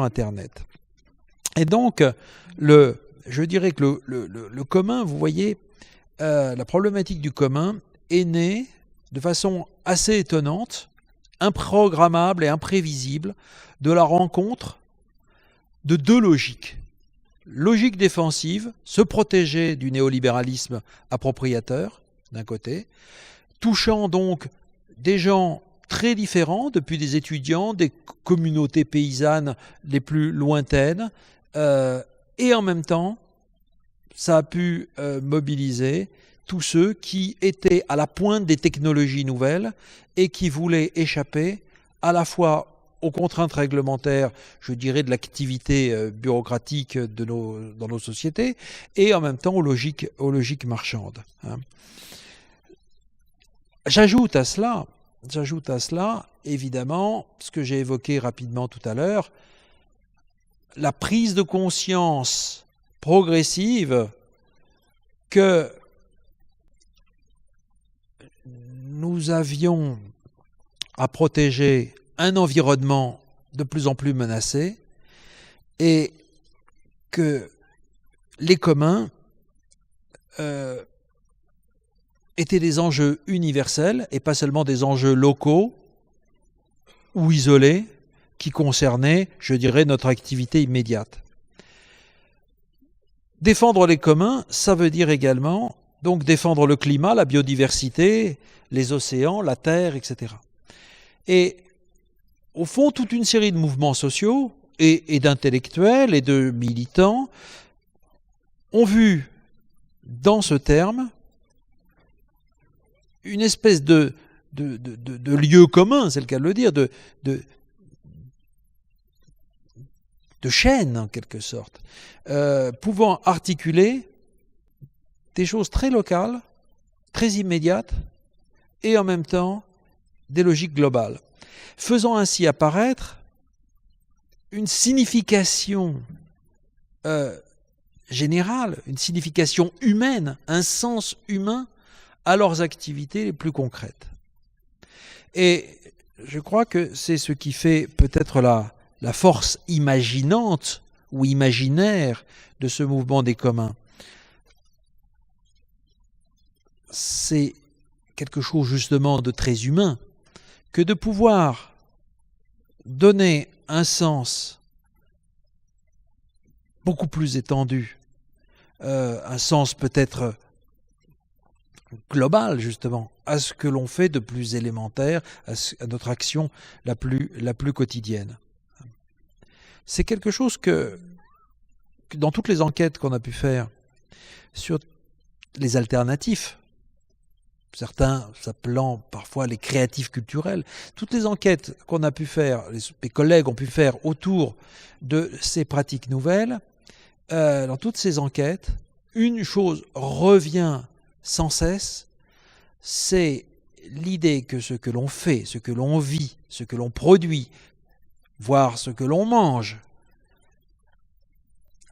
Speaker 2: Internet. Et donc, je dirais que le commun, vous voyez, la problématique du commun est née de façon assez étonnante, improgrammable et imprévisible de la rencontre de deux logiques. Logique défensive, se protéger du néolibéralisme appropriateur, d'un côté, touchant donc des gens très différents, depuis des étudiants, des communautés paysannes les plus lointaines, et en même temps, ça a pu mobiliser tous ceux qui étaient à la pointe des technologies nouvelles et qui voulaient échapper à la fois aux contraintes réglementaires, je dirais, de l'activité bureaucratique dans nos sociétés, et en même temps aux logiques marchandes. J'ajoute à cela, évidemment, ce que j'ai évoqué rapidement tout à l'heure, la prise de conscience progressive que nous avions à protéger un environnement de plus en plus menacé et que les communs étaient des enjeux universels et pas seulement des enjeux locaux ou isolés qui concernaient, je dirais, notre activité immédiate. Défendre les communs, ça veut dire également donc défendre le climat, la biodiversité, les océans, la terre, etc. Et au fond, toute une série de mouvements sociaux et d'intellectuels et de militants ont vu dans ce terme une espèce de lieu commun, c'est le cas de le dire, de chaîne en quelque sorte, pouvant articuler des choses très locales, très immédiates, et en même temps des logiques globales, faisant ainsi apparaître une signification générale, une signification humaine, un sens humain à leurs activités les plus concrètes. Et je crois que c'est ce qui fait peut-être la force imaginante ou imaginaire de ce mouvement des communs. C'est quelque chose justement de très humain que de pouvoir donner un sens beaucoup plus étendu, un sens peut-être global justement, à ce que l'on fait de plus élémentaire, à notre action la plus quotidienne. C'est quelque chose que dans toutes les enquêtes qu'on a pu faire sur les alternatifs, certains s'appelant parfois les créatifs culturels, toutes les enquêtes qu'on a pu faire, les collègues ont pu faire autour de ces pratiques nouvelles, dans toutes ces enquêtes, une chose revient sans cesse, c'est l'idée que ce que l'on fait, ce que l'on vit, ce que l'on produit, voire ce que l'on mange,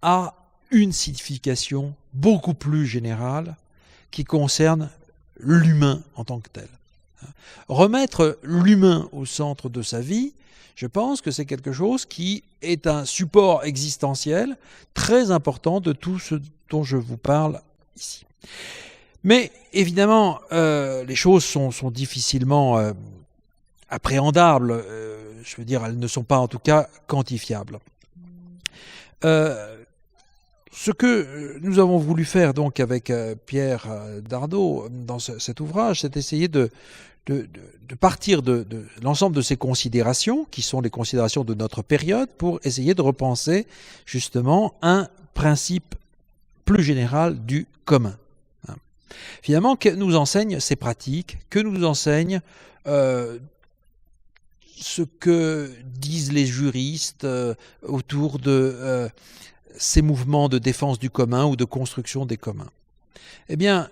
Speaker 2: a une signification beaucoup plus générale qui concerne l'humain en tant que tel. Remettre l'humain au centre de sa vie, je pense que c'est quelque chose qui est un support existentiel très important de tout ce dont je vous parle ici. Mais évidemment, les choses sont difficilement appréhendables. Je veux dire, elles ne sont pas en tout cas quantifiables. Ce que nous avons voulu faire donc avec Pierre Dardot dans cet ouvrage, c'est essayer de partir de l'ensemble de ces considérations, qui sont les considérations de notre période, pour essayer de repenser justement un principe plus général du commun. Finalement, que nous enseignent ces pratiques, que nous enseignent ce que disent les juristes autour de ces mouvements de défense du commun ou de construction des communs. Eh bien,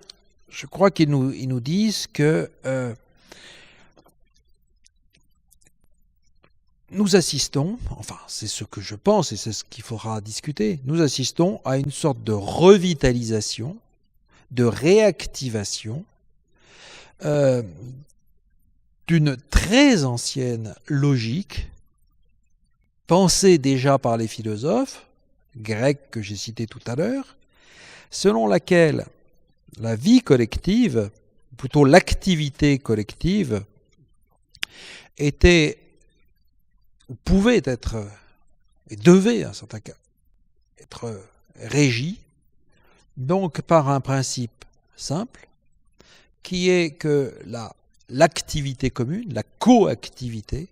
Speaker 2: je crois qu'ils nous disent que nous assistons, enfin c'est ce que je pense et c'est ce qu'il faudra discuter, nous assistons à une sorte de revitalisation, de réactivation d'une très ancienne logique pensée déjà par les philosophes grecs que j'ai cités tout à l'heure, selon laquelle la vie collective, plutôt l'activité collective, était ou pouvait être et devait à certains cas être régie donc par un principe simple qui est que l'activité commune, la coactivité,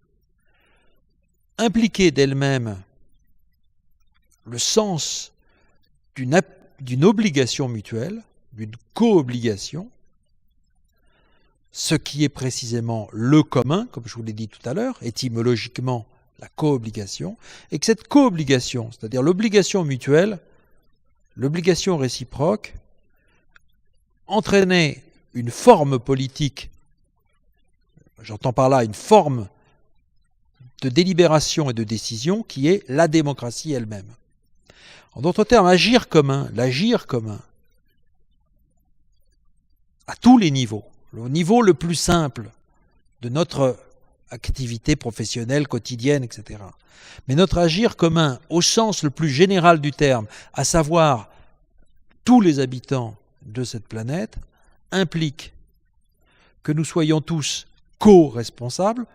Speaker 2: impliquait d'elle-même le sens d'une obligation mutuelle, d'une co-obligation, ce qui est précisément le commun, comme je vous l'ai dit tout à l'heure, étymologiquement la co-obligation, et que cette co-obligation, c'est-à-dire l'obligation mutuelle, l'obligation réciproque, entraînait une forme politique, j'entends par là une forme de délibération et de décision qui est la démocratie elle-même. En d'autres termes, agir commun, l'agir commun, à tous les niveaux, le niveau le plus simple de notre activité professionnelle quotidienne, etc. Mais notre agir commun, au sens le plus général du terme, à savoir tous les habitants de cette planète, implique que nous soyons tous co-responsables,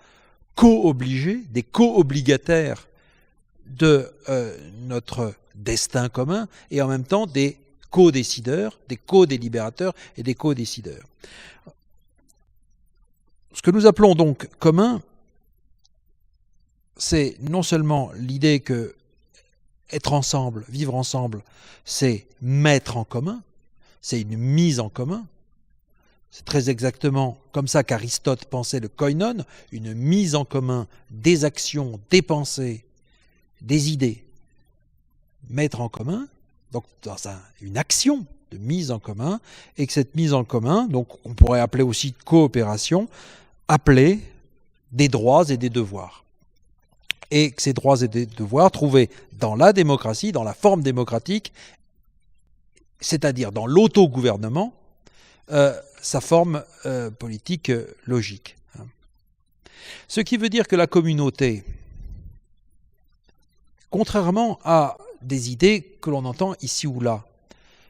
Speaker 2: co-obligés, des co-obligataires de notre destin commun, et en même temps des co-décideurs, des co-délibérateurs et des co-décideurs. Ce que nous appelons donc commun, c'est non seulement l'idée que être ensemble, vivre ensemble, c'est mettre en commun, c'est une mise en commun. C'est très exactement comme ça qu'Aristote pensait le koinon, une mise en commun des actions, des pensées, des idées. Mettre en commun, donc dans une action de mise en commun, et que cette mise en commun, donc on pourrait appeler aussi coopération, appeler des droits et des devoirs. Et que ces droits et des devoirs trouvés dans la démocratie, dans la forme démocratique, c'est-à-dire dans l'autogouvernement, sa forme politique logique. Ce qui veut dire que la communauté, contrairement à des idées que l'on entend ici ou là,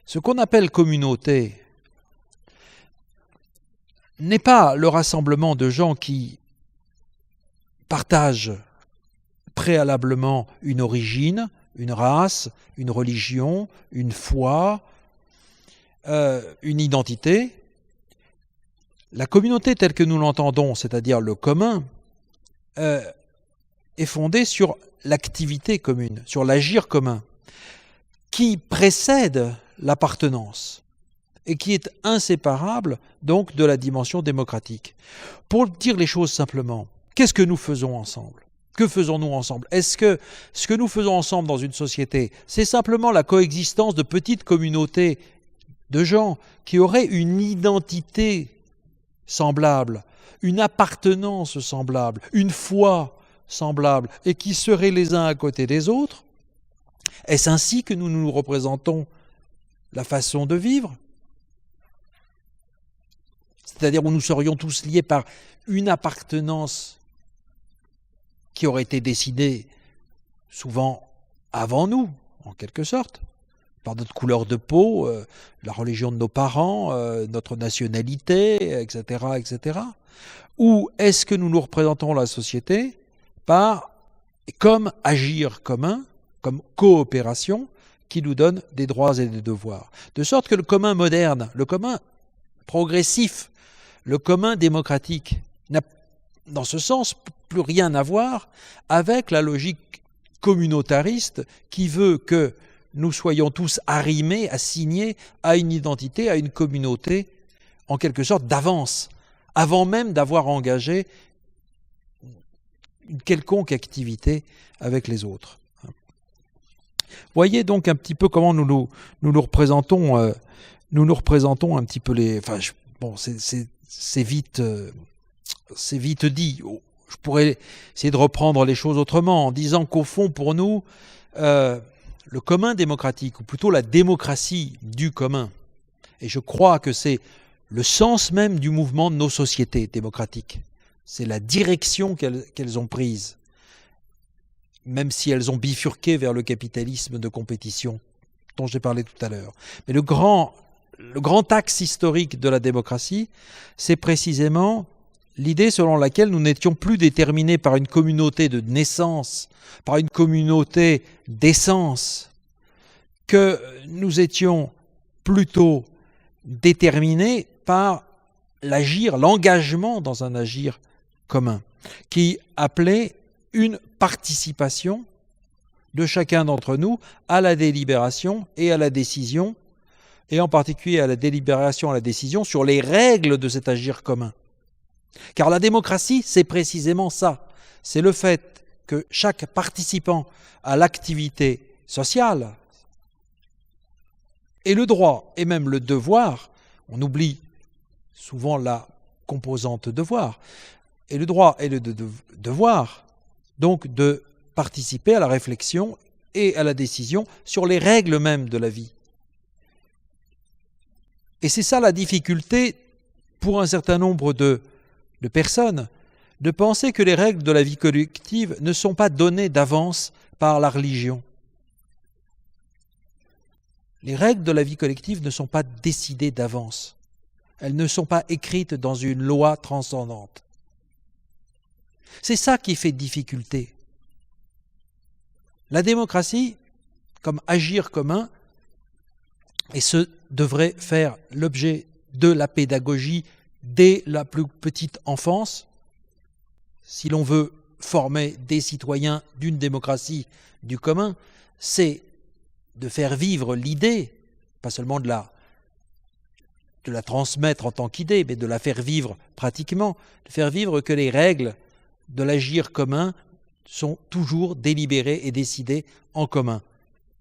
Speaker 2: ce qu'on appelle communauté n'est pas le rassemblement de gens qui partagent préalablement une origine, une race, une religion, une foi, une identité. La communauté telle que nous l'entendons, c'est-à-dire le commun, est fondée sur l'activité commune, sur l'agir commun, qui précède l'appartenance et qui est inséparable donc de la dimension démocratique. Pour dire les choses simplement, qu'est-ce que nous faisons ensemble ? Que faisons-nous ensemble ? Est-ce que ce que nous faisons ensemble dans une société, c'est simplement la coexistence de petites communautés de gens qui auraient une identité semblable, une appartenance semblable, une foi semblable, et qui seraient les uns à côté des autres? Est-ce ainsi que nous nous représentons la façon de vivre? C'est-à-dire où nous serions tous liés par une appartenance qui aurait été décidée souvent avant nous, en quelque sorte, par notre couleur de peau, la religion de nos parents, notre nationalité, etc., etc. Ou est-ce que nous nous représentons la société comme agir commun, comme coopération, qui nous donne des droits et des devoirs? De sorte que le commun moderne, le commun progressif, le commun démocratique n'a, dans ce sens, plus rien à voir avec la logique communautariste qui veut que nous soyons tous arrimés, assignés à une identité, à une communauté, en quelque sorte d'avance, avant même d'avoir engagé une quelconque activité avec les autres. Voyez donc un petit peu comment nous nous représentons un petit peu les... Enfin, bon, c'est vite dit. Je pourrais essayer de reprendre les choses autrement en disant qu'au fond, pour nous, le commun démocratique, ou plutôt la démocratie du commun, et je crois que c'est le sens même du mouvement de nos sociétés démocratiques, c'est la direction qu'elles ont prise, même si elles ont bifurqué vers le capitalisme de compétition dont j'ai parlé tout à l'heure. Mais le grand axe historique de la démocratie, c'est précisément l'idée selon laquelle nous n'étions plus déterminés par une communauté de naissance, par une communauté d'essence, que nous étions plutôt déterminés par l'agir, l'engagement dans un agir commun, qui appelait une participation de chacun d'entre nous à la délibération et à la décision, et en particulier à la délibération et à la décision sur les règles de cet agir commun. Car la démocratie, c'est précisément ça. C'est le fait que chaque participant à l'activité sociale ait le droit et même le devoir, on oublie souvent la composante devoir, et le droit et le devoir, donc de participer à la réflexion et à la décision sur les règles mêmes de la vie. Et c'est ça la difficulté pour un certain nombre de personnes, de penser que les règles de la vie collective ne sont pas données d'avance par la religion. Les règles de la vie collective ne sont pas décidées d'avance. Elles ne sont pas écrites dans une loi transcendante. C'est ça qui fait difficulté. La démocratie, comme agir commun, et ce devrait faire l'objet de la pédagogie dès la plus petite enfance, si l'on veut former des citoyens d'une démocratie du commun, c'est de faire vivre l'idée, pas seulement de la transmettre en tant qu'idée, mais de la faire vivre pratiquement, de faire vivre que les règles de l'agir commun sont toujours délibérées et décidées en commun.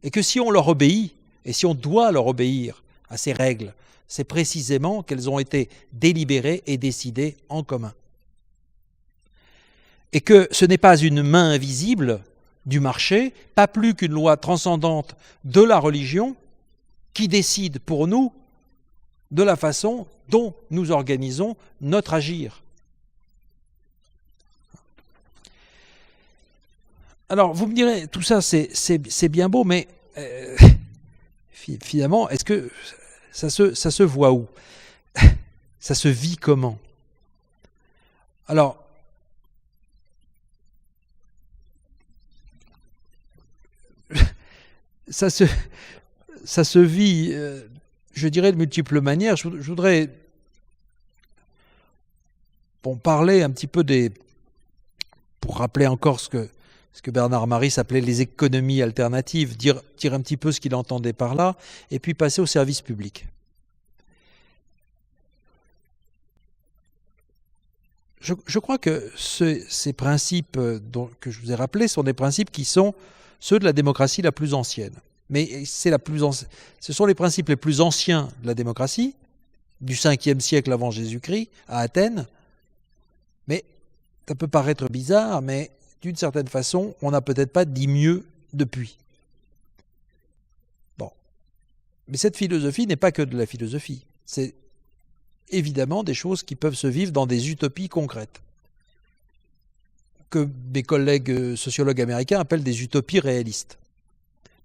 Speaker 2: Et que si on leur obéit, et si on doit leur obéir à ces règles, c'est précisément qu'elles ont été délibérées et décidées en commun. Et que ce n'est pas une main invisible du marché, pas plus qu'une loi transcendante de la religion, qui décide pour nous de la façon dont nous organisons notre agir. Alors, vous me direz, tout ça, c'est bien beau, mais finalement, est-ce que ça se voit où? Ça se vit comment? Alors, ça se vit, je dirais, de multiples manières. Je voudrais parler un petit peu pour rappeler encore ce que Bernard Maris appelait les économies alternatives, dire un petit peu ce qu'il entendait par là, et puis passer au service public. Je crois que ces principes que je vous ai rappelés sont des principes qui sont ceux de la démocratie la plus ancienne. Mais ce sont les principes les plus anciens de la démocratie, du 5e siècle avant Jésus-Christ, à Athènes. Mais ça peut paraître bizarre, mais d'une certaine façon, on n'a peut-être pas dit mieux depuis. Bon. Mais cette philosophie n'est pas que de la philosophie. C'est évidemment des choses qui peuvent se vivre dans des utopies concrètes, que mes collègues sociologues américains appellent des utopies réalistes.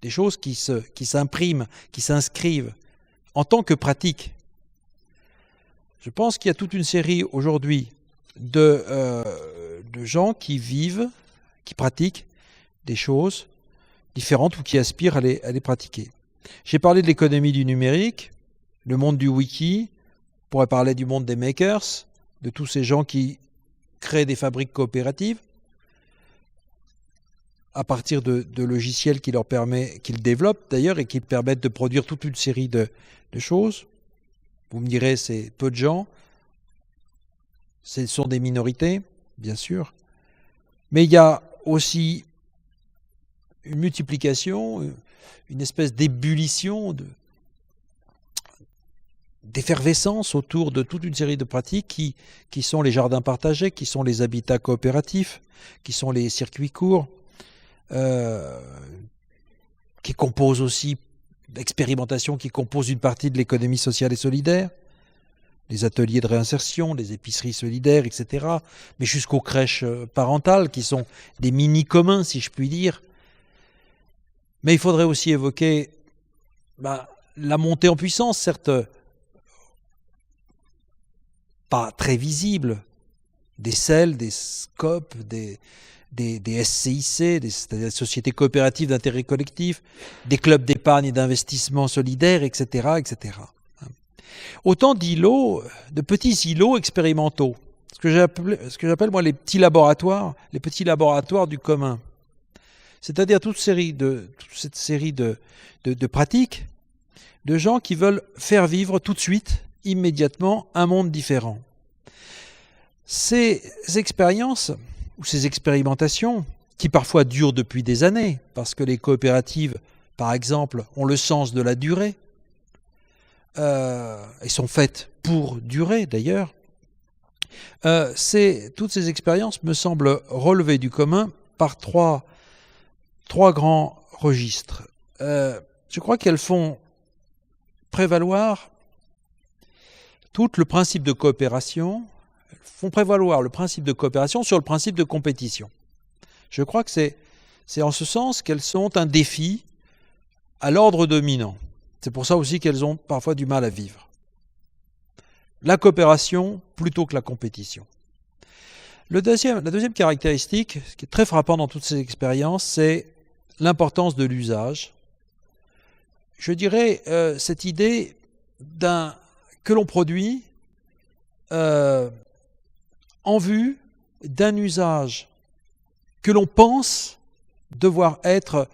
Speaker 2: Des choses qui s'impriment, qui s'inscrivent en tant que pratique. Je pense qu'il y a toute une série aujourd'hui de gens qui vivent, qui pratiquent des choses différentes ou qui aspirent à les pratiquer. J'ai parlé de l'économie du numérique, le monde du wiki, on pourrait parler du monde des makers, de tous ces gens qui créent des fabriques coopératives à partir de logiciels qu'ils développent d'ailleurs et qui permettent de produire toute une série de choses. Vous me direz, c'est peu de gens, ce sont des minorités, bien sûr, mais il y a aussi une multiplication, une espèce d'ébullition, d'effervescence autour de toute une série de pratiques qui sont les jardins partagés, qui sont les habitats coopératifs, qui sont les circuits courts, qui composent aussi l'expérimentation, qui compose une partie de l'économie sociale et solidaire, les ateliers de réinsertion, les épiceries solidaires, etc., mais jusqu'aux crèches parentales, qui sont des mini-communs, si je puis dire. Mais il faudrait aussi évoquer la montée en puissance, certes pas très visible, des CEL, des SCOP, des SCIC, c'est-à-dire des sociétés coopératives d'intérêt collectif, des clubs d'épargne et d'investissement solidaire, etc., etc. Autant d'îlots, de petits îlots expérimentaux, ce que j'appelle moi les petits laboratoires du commun. C'est-à-dire toute cette série de pratiques, de gens qui veulent faire vivre tout de suite, immédiatement, un monde différent. Ces expériences ou ces expérimentations, qui parfois durent depuis des années, parce que les coopératives, par exemple, ont le sens de la durée, et sont faites pour durer d'ailleurs, toutes ces expériences me semblent relever du commun par trois grands registres. Je crois qu'elles font prévaloir tout le principe de coopération, font prévaloir le principe de coopération sur le principe de compétition. Je crois que c'est en ce sens qu'elles sont un défi à l'ordre dominant. C'est pour ça aussi qu'elles ont parfois du mal à vivre. La coopération plutôt que la compétition. La deuxième caractéristique, ce qui est très frappant dans toutes ces expériences, c'est l'importance de l'usage. Je dirais cette idée que l'on produit en vue d'un usage que l'on pense devoir être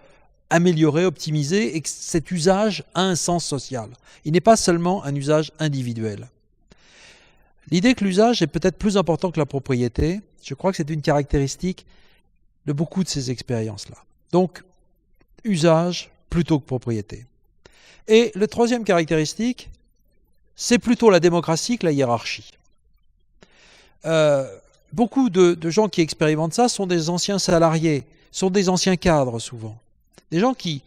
Speaker 2: amélioré, optimisé, et que cet usage a un sens social. Il n'est pas seulement un usage individuel. L'idée que l'usage est peut-être plus important que la propriété, je crois que c'est une caractéristique de beaucoup de ces expériences-là. Donc, usage plutôt que propriété. Et la troisième caractéristique, c'est plutôt la démocratie que la hiérarchie. Beaucoup de gens qui expérimentent ça sont des anciens salariés, sont des anciens cadres souvent. Des gens qui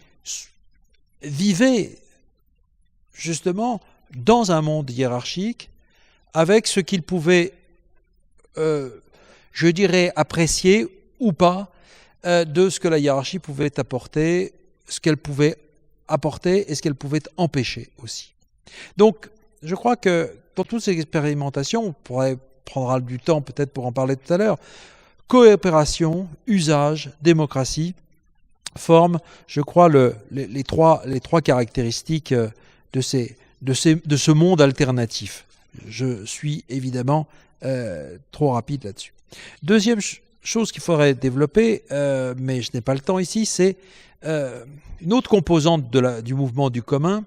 Speaker 2: vivaient justement dans un monde hiérarchique avec ce qu'ils pouvaient, je dirais, apprécier ou pas de ce que la hiérarchie pouvait apporter, ce qu'elle pouvait apporter et ce qu'elle pouvait empêcher aussi. Donc, je crois que dans toutes ces expérimentations, on prendra du temps peut-être pour en parler tout à l'heure, coopération, usage, démocratie forment, je crois, les trois caractéristiques de ce monde alternatif. Je suis évidemment trop rapide là-dessus. Deuxième chose qu'il faudrait développer, mais je n'ai pas le temps ici, c'est une autre composante du mouvement du commun,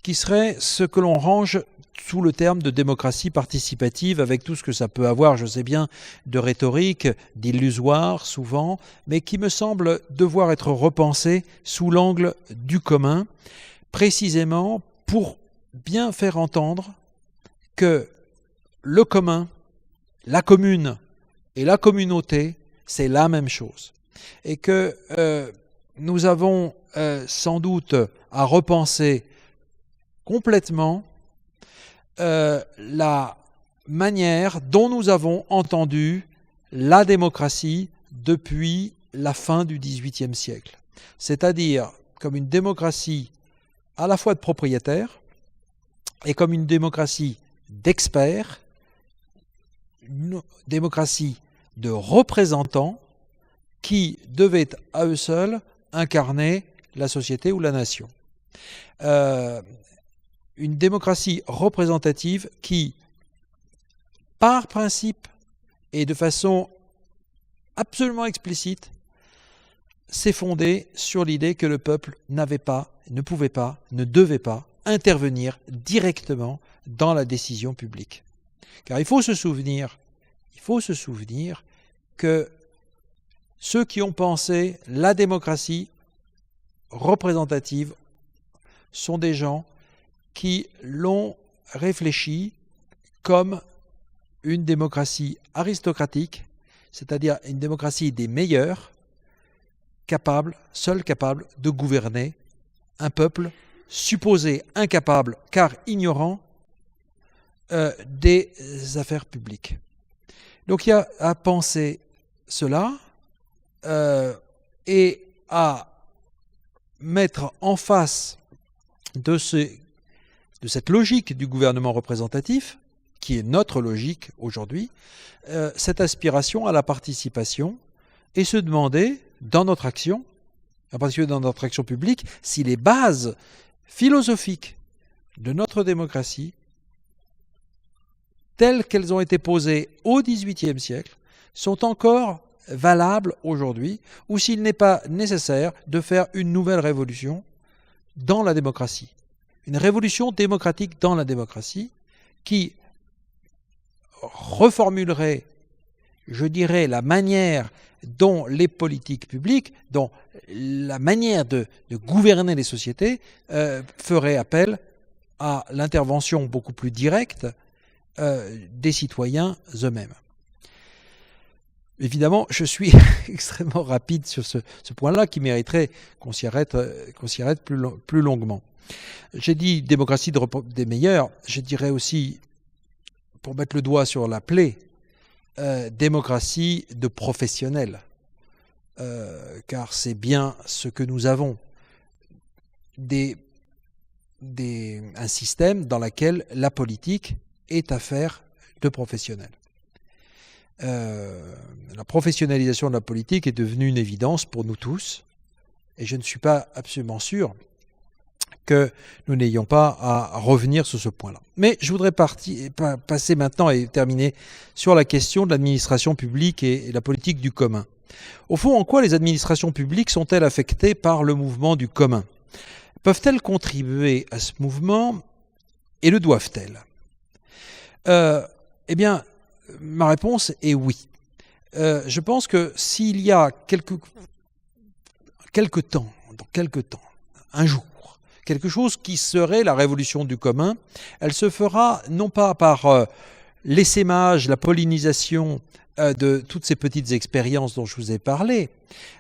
Speaker 2: qui serait ce que l'on range sous le terme de démocratie participative, avec tout ce que ça peut avoir, je sais bien, de rhétorique, d'illusoire souvent, mais qui me semble devoir être repensé sous l'angle du commun, précisément pour bien faire entendre que le commun, la commune et la communauté, c'est la même chose. Et que nous avons sans doute à repenser complètement la manière dont nous avons entendu la démocratie depuis la fin du XVIIIe siècle. C'est-à-dire comme une démocratie à la fois de propriétaires et comme une démocratie d'experts, une démocratie de représentants qui devaient à eux seuls incarner la société ou la nation. Une démocratie représentative qui, par principe et de façon absolument explicite, s'est fondée sur l'idée que le peuple n'avait pas, ne pouvait pas, ne devait pas intervenir directement dans la décision publique. Car il faut se souvenir que ceux qui ont pensé la démocratie représentative sont des gens qui l'ont réfléchi comme une démocratie aristocratique, c'est-à-dire une démocratie des meilleurs, seule capable de gouverner un peuple supposé incapable, car ignorant, des affaires publiques. Donc il y a à penser cela et à mettre en face de cette logique du gouvernement représentatif, qui est notre logique aujourd'hui, cette aspiration à la participation et se demander, dans notre action, en particulier dans notre action publique, si les bases philosophiques de notre démocratie, telles qu'elles ont été posées au XVIIIe siècle, sont encore valables aujourd'hui, ou s'il n'est pas nécessaire de faire une nouvelle révolution dans la démocratie. Une révolution démocratique dans la démocratie qui reformulerait, je dirais, la manière dont les politiques publiques, dont la manière de gouverner les sociétés ferait appel à l'intervention beaucoup plus directe des citoyens eux-mêmes. Évidemment, je suis extrêmement rapide sur ce point-là qui mériterait qu'on s'y arrête plus longuement. J'ai dit démocratie des meilleurs, je dirais aussi pour mettre le doigt sur la plaie, démocratie de professionnels, car c'est bien ce que nous avons, un système dans lequel la politique est affaire de professionnels. La professionnalisation de la politique est devenue une évidence pour nous tous, et je ne suis pas absolument sûr que nous n'ayons pas à revenir sur ce point-là. Mais je voudrais passer maintenant et terminer sur la question de l'administration publique et la politique du commun. Au fond, en quoi les administrations publiques sont-elles affectées par le mouvement du commun? Peuvent-elles contribuer à ce mouvement et le doivent-elles? Eh bien, ma réponse est oui. Je pense que s'il y a quelque temps, un jour, quelque chose qui serait la révolution du commun, elle se fera non pas par l'essaimage, la pollinisation de toutes ces petites expériences dont je vous ai parlé.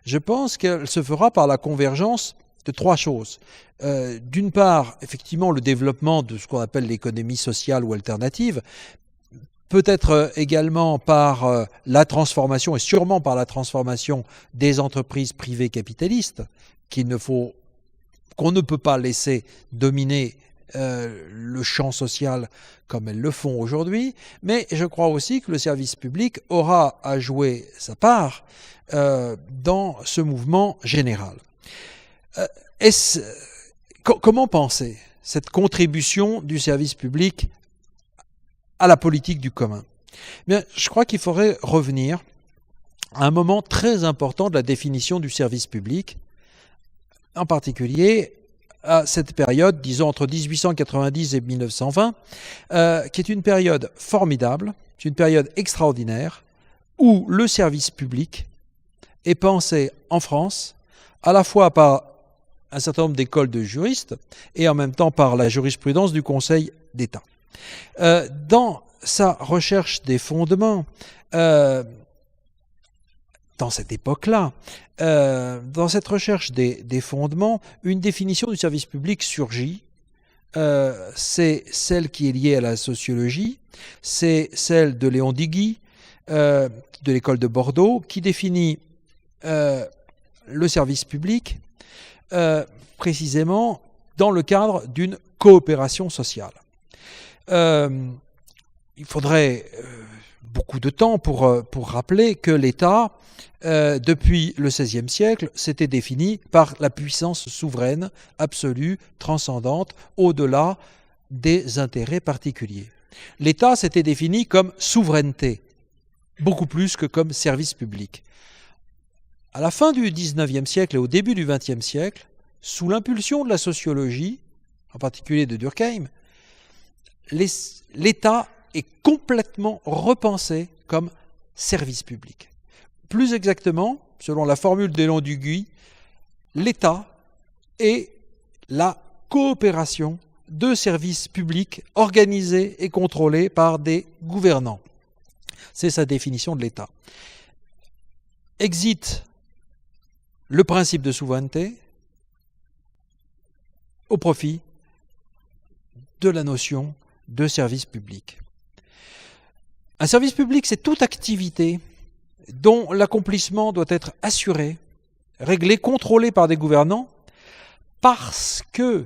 Speaker 2: Je pense qu'elle se fera par la convergence de trois choses. D'une part, effectivement, le développement de ce qu'on appelle l'économie sociale ou alternative, peut-être également par la transformation, et sûrement par la transformation des entreprises privées capitalistes, qu'on ne peut pas laisser dominer le champ social comme elles le font aujourd'hui, mais je crois aussi que le service public aura à jouer sa part dans ce mouvement général. Comment penser cette contribution du service public à la politique du commun? Bien, je crois qu'il faudrait revenir à un moment très important de la définition du service public, en particulier à cette période, disons entre 1890 et 1920, qui est une période formidable, une période extraordinaire, où le service public est pensé en France à la fois par un certain nombre d'écoles de juristes et en même temps par la jurisprudence du Conseil d'État. Dans sa recherche des fondements, dans cette époque-là, dans cette recherche des fondements, une définition du service public surgit. C'est celle qui est liée à la sociologie, c'est celle de Léon Digui, de l'école de Bordeaux, qui définit le service public précisément dans le cadre d'une coopération sociale. Il faudrait beaucoup de temps pour rappeler que l'État, depuis le XVIe siècle, s'était défini par la puissance souveraine, absolue, transcendante, au-delà des intérêts particuliers. L'État s'était défini comme souveraineté, beaucoup plus que comme service public. À la fin du XIXe siècle et au début du XXe siècle, sous l'impulsion de la sociologie, en particulier de Durkheim, l'État est complètement repensé comme service public. Plus exactement, selon la formule d'Léon Digui, l'État est la coopération de services publics organisés et contrôlés par des gouvernants. C'est sa définition de l'État. Exit le principe de souveraineté au profit de la notion de service public. Un service public, c'est toute activité dont l'accomplissement doit être assuré, réglé, contrôlé par des gouvernants, parce que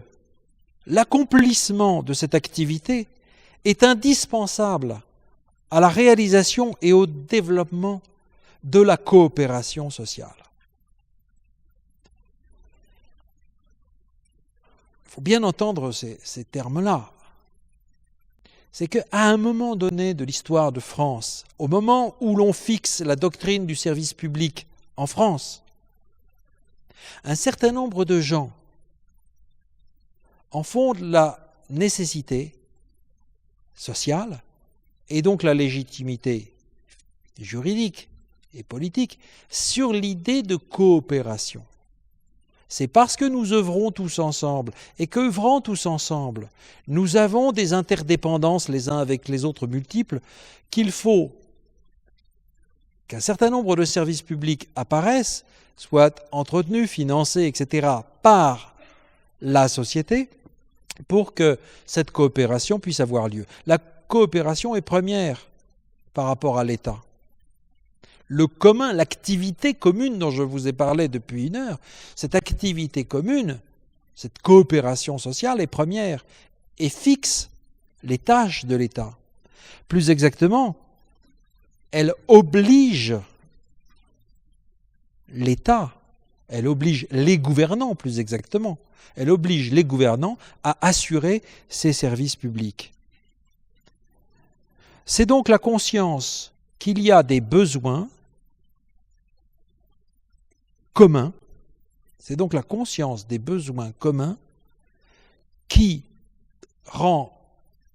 Speaker 2: l'accomplissement de cette activité est indispensable à la réalisation et au développement de la coopération sociale. Il faut bien entendre ces termes-là. C'est qu'à un moment donné de l'histoire de France, au moment où l'on fixe la doctrine du service public en France, un certain nombre de gens en font de la nécessité sociale et donc la légitimité juridique et politique sur l'idée de coopération. C'est parce que nous œuvrons tous ensemble et qu'œuvrant tous ensemble, nous avons des interdépendances les uns avec les autres multiples qu'il faut qu'un certain nombre de services publics apparaissent, soient entretenus, financés, etc. par la société pour que cette coopération puisse avoir lieu. La coopération est première par rapport à l'État. Le commun, l'activité commune dont je vous ai parlé depuis une heure, cette activité commune, cette coopération sociale est première et fixe les tâches de l'État. Plus exactement, elle oblige l'État, elle oblige les gouvernants plus exactement, elle oblige les gouvernants à assurer ces services publics. C'est donc la conscience qu'il y a des besoins communs, c'est donc la conscience des besoins communs qui rend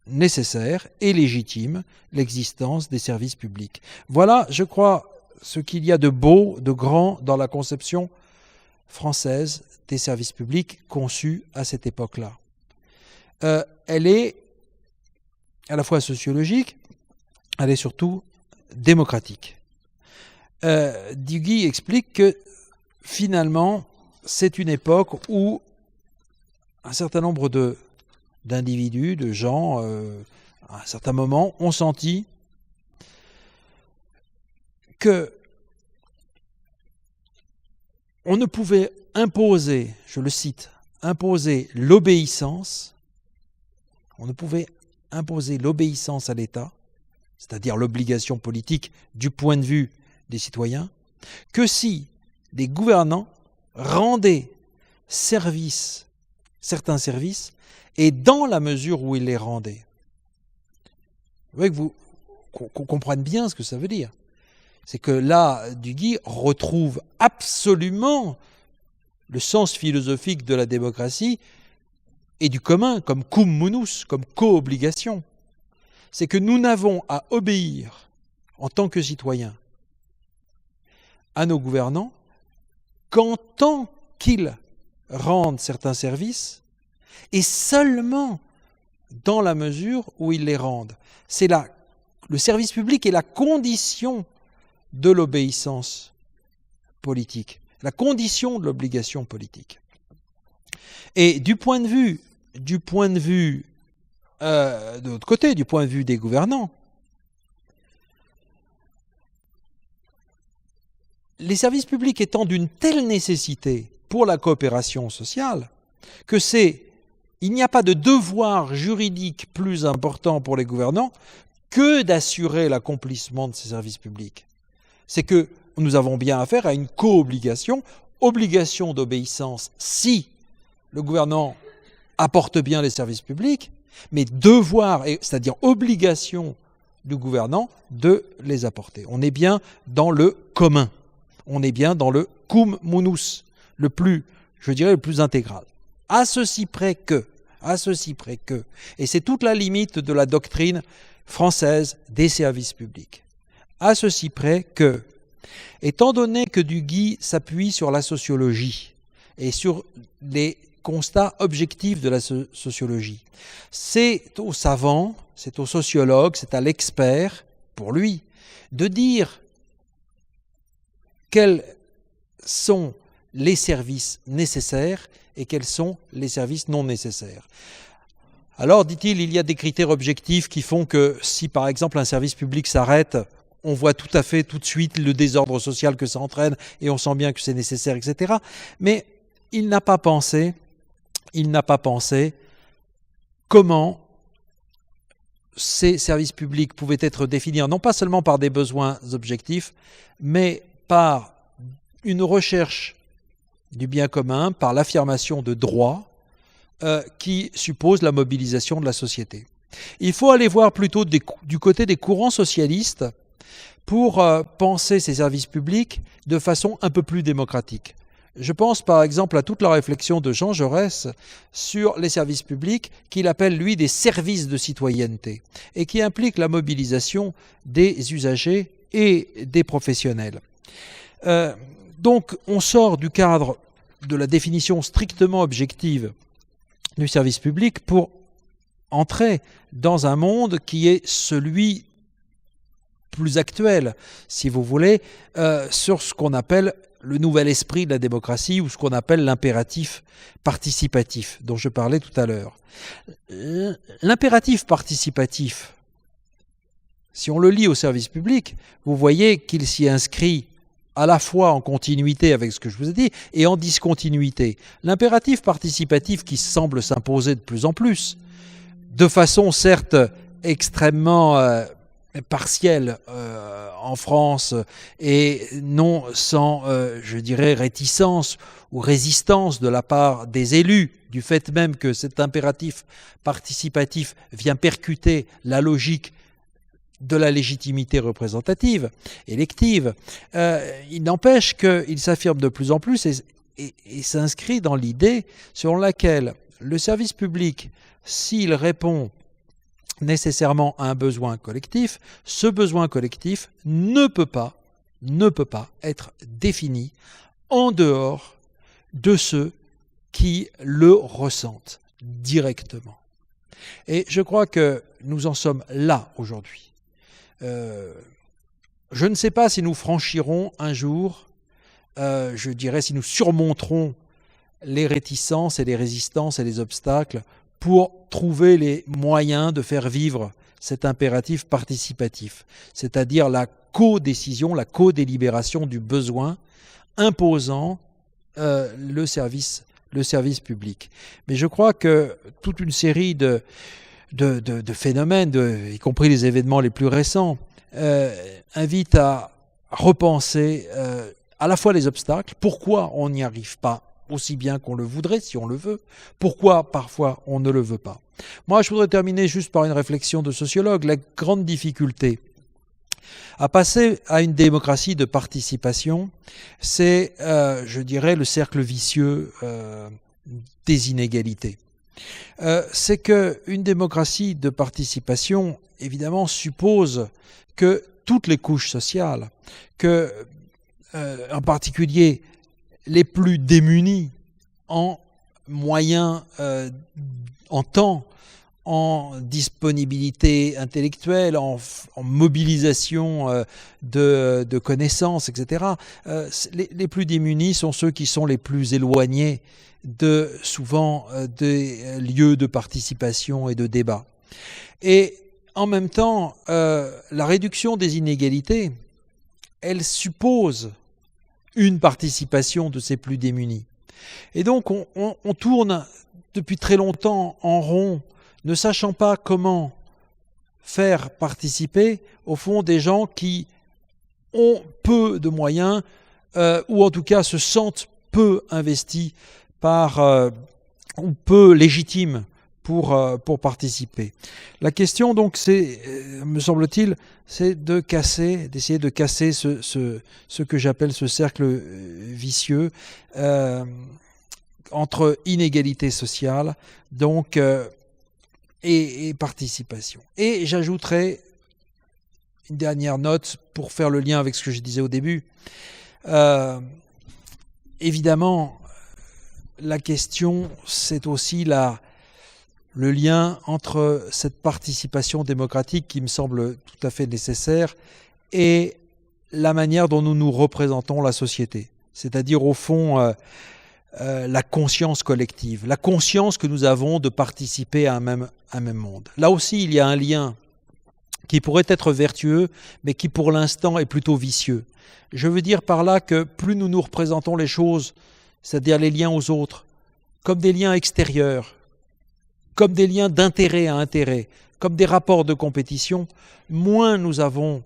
Speaker 2: nécessaire et légitime l'existence des services publics. Voilà, je crois, ce qu'il y a de beau, de grand dans la conception française des services publics conçus à cette époque-là. Elle est à la fois sociologique, elle est surtout démocratique. Duguy explique que finalement, c'est une époque où un certain nombre d'individus, de gens, à un certain moment, ont senti que on ne pouvait imposer, je le cite, imposer l'obéissance, on ne pouvait imposer l'obéissance à l'État, c'est-à-dire l'obligation politique du point de vue des citoyens, que si des gouvernants rendaient certains services, et dans la mesure où ils les rendaient. Vous voyez qu'on comprenne bien ce que ça veut dire. C'est que là, Duguy retrouve absolument le sens philosophique de la démocratie et du commun, comme cum munus, comme co-obligation. C'est que nous n'avons à obéir, en tant que citoyens, à nos gouvernants qu'en tant qu'ils rendent certains services, et seulement dans la mesure où ils les rendent. C'est le service public est la condition de l'obéissance politique, la condition de l'obligation politique. Et de l'autre côté, du point de vue des gouvernants, les services publics étant d'une telle nécessité pour la coopération sociale que il n'y a pas de devoir juridique plus important pour les gouvernants que d'assurer l'accomplissement de ces services publics. C'est que nous avons bien affaire à une co-obligation, obligation d'obéissance si le gouvernant apporte bien les services publics, mais devoir, c'est-à-dire obligation du gouvernant de les apporter. On est bien dans le commun, on est bien dans le cum munus, le plus intégral. À ceci près que, et c'est toute la limite de la doctrine française des services publics, à ceci près que, étant donné que Duguy s'appuie sur la sociologie et sur les constats objectifs de la sociologie, c'est aux savants, c'est aux sociologues, c'est à l'expert, pour lui, de dire quels sont les services nécessaires et quels sont les services non nécessaires. Alors, dit-il, il y a des critères objectifs qui font que si, par exemple, un service public s'arrête, on voit tout de suite le désordre social que ça entraîne et on sent bien que c'est nécessaire, etc. Mais il n'a pas pensé comment ces services publics pouvaient être définis, non pas seulement par des besoins objectifs, mais par une recherche du bien commun, par l'affirmation de droits qui suppose la mobilisation de la société. Il faut aller voir plutôt du côté des courants socialistes pour penser ces services publics de façon un peu plus démocratique. Je pense par exemple à toute la réflexion de Jean Jaurès sur les services publics qu'il appelle lui des services de citoyenneté et qui impliquent la mobilisation des usagers et des professionnels. Donc on sort du cadre de la définition strictement objective du service public pour entrer dans un monde qui est celui plus actuel, si vous voulez, sur ce qu'on appelle le nouvel esprit de la démocratie ou ce qu'on appelle l'impératif participatif dont je parlais tout à l'heure. L'impératif participatif si on le lie au service public, vous voyez qu'il s'y inscrit à la fois en continuité avec ce que je vous ai dit et en discontinuité. L'impératif participatif qui semble s'imposer de plus en plus, de façon certes extrêmement partielle en France et non sans, je dirais, réticence ou résistance de la part des élus, du fait même que cet impératif participatif vient percuter la logique de la légitimité représentative, élective, il n'empêche qu'il s'affirme de plus en plus et s'inscrit dans l'idée selon laquelle le service public, s'il répond nécessairement à un besoin collectif, ce besoin collectif ne peut pas être défini en dehors de ceux qui le ressentent directement. Et je crois que nous en sommes là aujourd'hui. Je ne sais pas si nous franchirons un jour, je dirais si nous surmonterons les réticences et les résistances et les obstacles pour trouver les moyens de faire vivre cet impératif participatif, c'est-à-dire la co-décision, la co-délibération du besoin imposant le service public. Mais je crois que toute une série de phénomènes, y compris les événements les plus récents, invitent à repenser à la fois les obstacles, pourquoi on n'y arrive pas aussi bien qu'on le voudrait, si on le veut, pourquoi parfois on ne le veut pas. Moi, je voudrais terminer juste par une réflexion de sociologue. La grande difficulté à passer à une démocratie de participation, c'est, je dirais, le cercle vicieux des inégalités. C'est qu'une démocratie de participation, évidemment, suppose que toutes les couches sociales, que, en particulier, les plus démunis en moyens, en temps, en disponibilité intellectuelle, en mobilisation de connaissances, etc. Les plus démunis sont ceux qui sont les plus éloignés souvent des lieux de participation et de débat. Et en même temps, la réduction des inégalités, elle suppose une participation de ces plus démunis. Et donc on tourne depuis très longtemps en rond, ne sachant pas comment faire participer, au fond, des gens qui ont peu de moyens, ou en tout cas se sentent peu investis ou peu légitimes pour participer. La question donc, c'est, me semble-t-il, c'est d'essayer de casser ce que j'appelle ce cercle vicieux entre inégalité sociale donc et participation. Et j'ajouterai une dernière note pour faire le lien avec ce que je disais au début. Évidemment, la question, c'est aussi le lien entre cette participation démocratique qui me semble tout à fait nécessaire et la manière dont nous représentons la société. C'est-à-dire, au fond, la conscience collective, la conscience que nous avons de participer à un même monde. Là aussi, il y a un lien qui pourrait être vertueux, mais qui pour l'instant est plutôt vicieux. Je veux dire par là que plus nous représentons les choses, c'est-à-dire les liens aux autres, comme des liens extérieurs, comme des liens d'intérêt à intérêt, comme des rapports de compétition, moins nous avons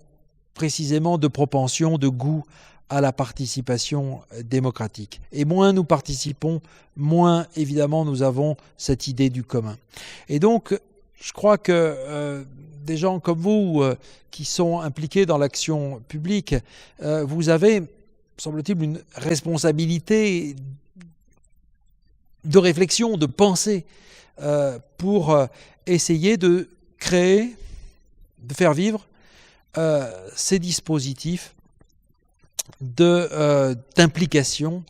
Speaker 2: précisément de propension, de goût à la participation démocratique. Et moins nous participons, moins évidemment nous avons cette idée du commun. Et donc, je crois que des gens comme vous qui sont impliqués dans l'action publique, vous avez, semble-t-il, une responsabilité de réflexion, de pensée, pour essayer de créer, de faire vivre ces dispositifs d'implication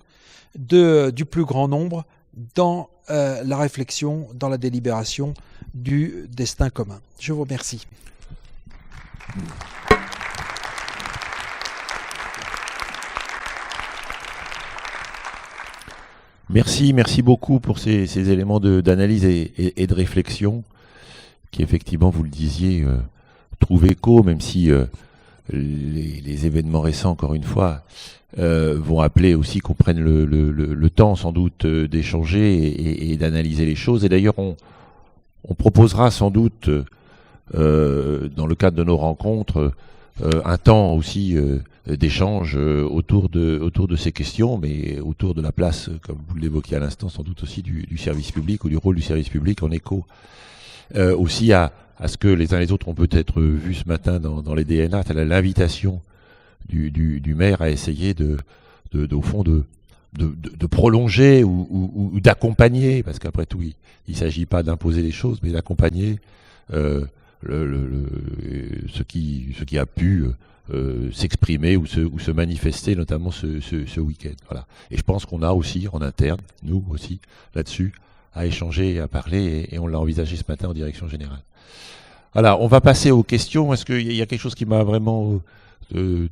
Speaker 2: du plus grand nombre dans la réflexion, dans la délibération du destin commun. Je vous remercie.
Speaker 1: Merci beaucoup pour ces éléments d'analyse et de réflexion qui, effectivement, vous le disiez, trouve écho, même si les événements récents, encore une fois, vont appeler aussi qu'on prenne le temps, sans doute, d'échanger et d'analyser les choses. Et d'ailleurs, on proposera sans doute, dans le cadre de nos rencontres, un temps aussi d'échange autour de ces questions, mais autour de la place, comme vous l'évoquiez à l'instant, sans doute aussi du service public ou du rôle du service public, en écho aussi à ce que les uns et les autres ont peut-être vu ce matin dans les DNA, à l'invitation du maire à essayer au fond de prolonger ou d'accompagner, parce qu'après tout, il ne s'agit pas d'imposer les choses, mais d'accompagner ce qui a pu s'exprimer ou se manifester, notamment ce week-end. Voilà. Et je pense qu'on a aussi en interne, nous aussi, là-dessus, à échanger et à parler, et on l'a envisagé ce matin en direction générale. Voilà, on va passer aux questions. Est-ce qu'il y a quelque chose qui m'a vraiment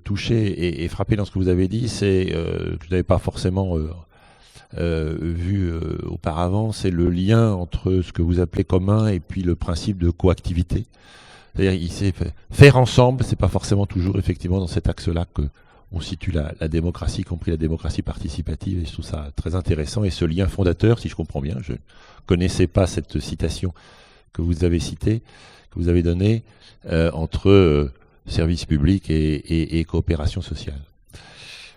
Speaker 1: touché et frappé dans ce que vous avez dit, c'est que je n'avais pas forcément vu auparavant, c'est le lien entre ce que vous appelez commun et puis le principe de coactivité. C'est-à-dire, faire ensemble, c'est pas forcément toujours effectivement dans cet axe-là que on situe la démocratie, y compris la démocratie participative, et je trouve ça très intéressant. Et ce lien fondateur, si je comprends bien, je ne connaissais pas cette citation que vous avez citée, que vous avez donnée, entre service public et coopération sociale.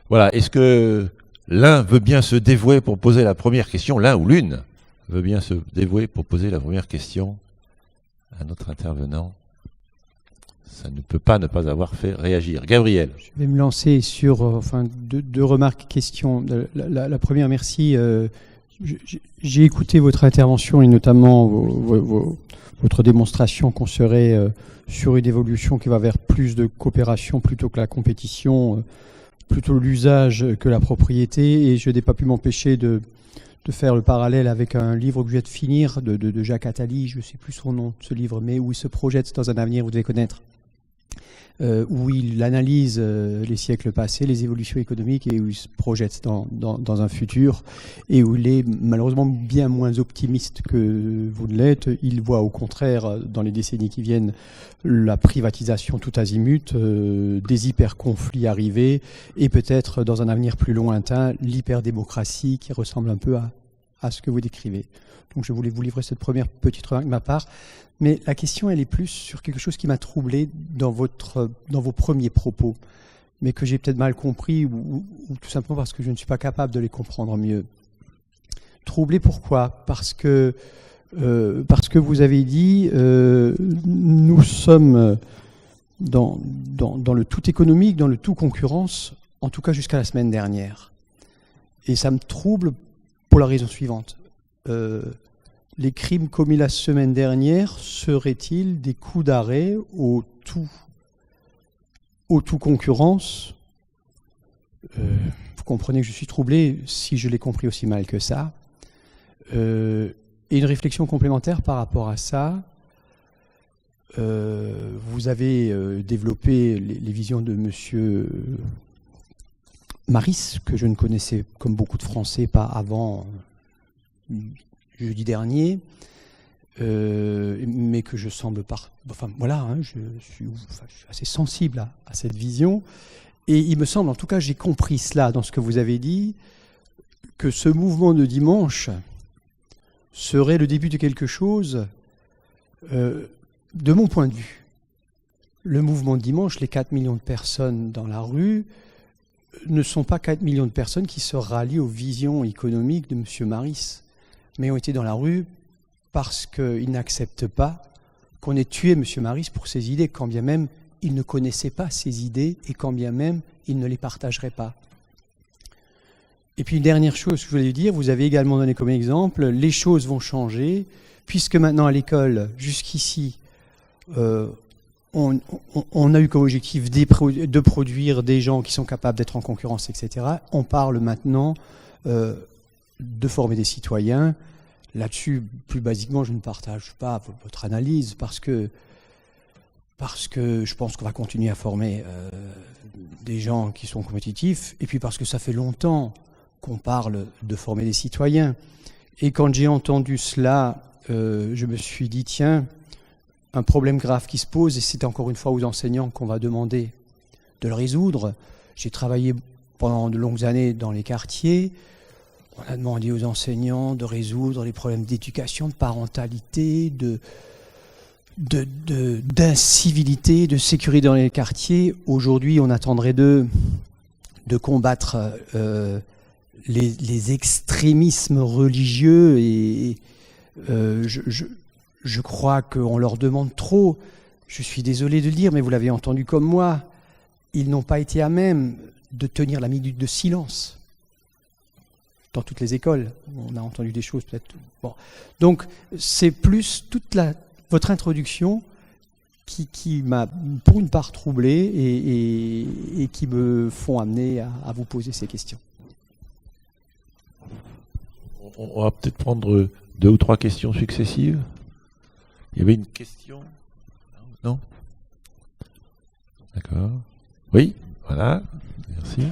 Speaker 1: Voilà, est-ce que l'un veut bien se dévouer pour poser la première question, l'un ou l'une veut bien se dévouer pour poser la première question à notre intervenant? Ça ne peut pas ne pas avoir fait réagir. Gabriel.
Speaker 3: Je vais me lancer sur deux remarques, questions. La première, merci. J'ai écouté votre intervention et notamment votre démonstration qu'on serait sur une évolution qui va vers plus de coopération plutôt que la compétition, plutôt l'usage que la propriété. Et je n'ai pas pu m'empêcher de faire le parallèle avec un livre que je viens de finir de Jacques Attali, je ne sais plus son nom, ce livre, mais où il se projette dans un avenir, vous devez connaître. Où il analyse les siècles passés, les évolutions économiques, et où il se projette dans un futur, et où il est malheureusement bien moins optimiste que vous ne l'êtes. Il voit au contraire, dans les décennies qui viennent, la privatisation tout azimut, des hyper-conflits arriver, et peut-être dans un avenir plus lointain, l'hyper-démocratie qui ressemble un peu à ce que vous décrivez. Donc je voulais vous livrer cette première petite remarque de ma part. Mais la question, elle est plus sur quelque chose qui m'a troublé dans vos premiers propos, mais que j'ai peut-être mal compris, ou tout simplement parce que je ne suis pas capable de les comprendre mieux. Troublé pourquoi ? Parce que vous avez dit, nous sommes dans le tout économique, dans le tout concurrence, en tout cas jusqu'à la semaine dernière. Et ça me trouble pour la raison suivante. Les crimes commis la semaine dernière seraient-ils des coups d'arrêt au tout concurrence ? Vous comprenez que je suis troublé si je l'ai compris aussi mal que ça. Et une réflexion complémentaire par rapport à ça. Vous avez développé les visions de Monsieur Maris, que je ne connaissais, comme beaucoup de Français, pas avant jeudi dernier, mais que je semble je suis assez sensible à cette vision. Et il me semble, en tout cas, j'ai compris cela dans ce que vous avez dit, que ce mouvement de dimanche serait le début de quelque chose, de mon point de vue. Le mouvement de dimanche, les 4 millions de personnes dans la rue, ne sont pas 4 millions de personnes qui se rallient aux visions économiques de M. Maris, mais ont été dans la rue parce qu'ils n'acceptent pas qu'on ait tué M. Maris pour ses idées, quand bien même il ne connaissait pas ses idées et quand bien même il ne les partagerait pas. Et puis une dernière chose que je voulais dire, vous avez également donné comme exemple, les choses vont changer, puisque maintenant à l'école, jusqu'ici, on a eu comme objectif de produire des gens qui sont capables d'être en concurrence, etc. On parle maintenant de former des citoyens. Là-dessus, plus basiquement, je ne partage pas votre analyse parce que je pense qu'on va continuer à former des gens qui sont compétitifs, et puis parce que ça fait longtemps qu'on parle de former des citoyens. Et quand j'ai entendu cela, je me suis dit, tiens, un problème grave qui se pose, et c'est encore une fois aux enseignants qu'on va demander de le résoudre. J'ai travaillé pendant de longues années dans les quartiers. On a demandé aux enseignants de résoudre les problèmes d'éducation, de parentalité, d'incivilité, de sécurité dans les quartiers. Aujourd'hui, on attendrait d'eux de combattre les extrémismes religieux, et je crois qu'on leur demande trop. Je suis désolé de le dire, mais vous l'avez entendu comme moi, ils n'ont pas été à même de tenir la minute de silence dans toutes les écoles. On a entendu des choses peut-être. Bon. Donc c'est plus votre introduction qui m'a pour une part troublé et qui me font amener à vous poser ces questions.
Speaker 1: On va peut-être prendre 2 ou 3 questions successives. Il y avait une question? Non? D'accord. Oui, voilà. Merci.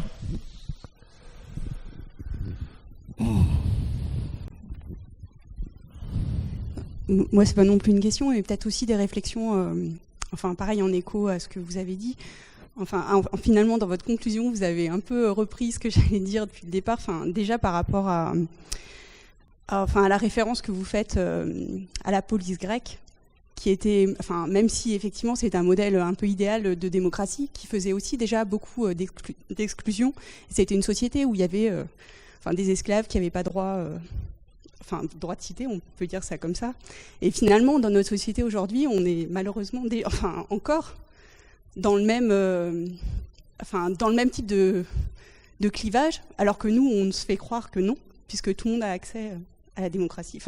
Speaker 4: Moi, c'est pas non plus une question, mais peut-être aussi des réflexions, enfin pareil en écho à ce que vous avez dit. Enfin, finalement, dans votre conclusion, vous avez un peu repris ce que j'allais dire depuis le départ. Enfin, déjà par rapport à la référence que vous faites à la police grecque, qui était, enfin, même si effectivement c'est un modèle un peu idéal de démocratie, qui faisait aussi déjà beaucoup d'exclusion. C'était une société où il y avait des esclaves qui n'avaient pas droit, droit de cité, on peut dire ça comme ça. Et finalement, dans notre société aujourd'hui, on est malheureusement encore dans le même, dans le même type de clivage, alors que nous, on se fait croire que non, puisque tout le monde a accès à la démocratie,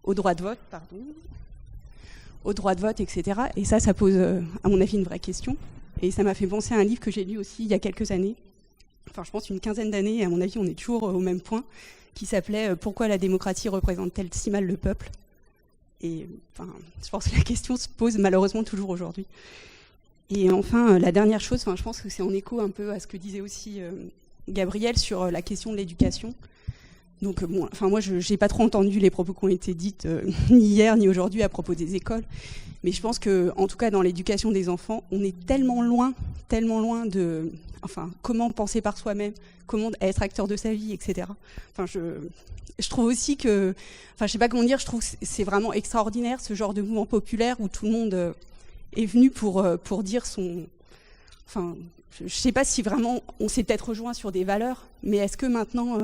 Speaker 4: au droit de vote, au droit de vote, etc. Et ça pose, à mon avis, une vraie question. Et ça m'a fait penser à un livre que j'ai lu aussi il y a quelques années, je pense une quinzaine d'années, et à mon avis, on est toujours au même point, qui s'appelait « Pourquoi la démocratie représente-t-elle si mal le peuple ?» Et je pense que la question se pose malheureusement toujours aujourd'hui. Et enfin, la dernière chose, je pense que c'est en écho un peu à ce que disait aussi Gabriel sur la question de l'éducation. Donc moi, je n'ai pas trop entendu les propos qui ont été dites ni hier ni aujourd'hui à propos des écoles, mais je pense que, en tout cas, dans l'éducation des enfants, on est tellement loin de, comment penser par soi-même, comment être acteur de sa vie, etc. Je trouve aussi que, je sais pas comment dire, je trouve que c'est vraiment extraordinaire ce genre de mouvement populaire où tout le monde est venu pour dire son, je ne sais pas si vraiment on s'est peut-être rejoint sur des valeurs, mais est-ce que maintenant,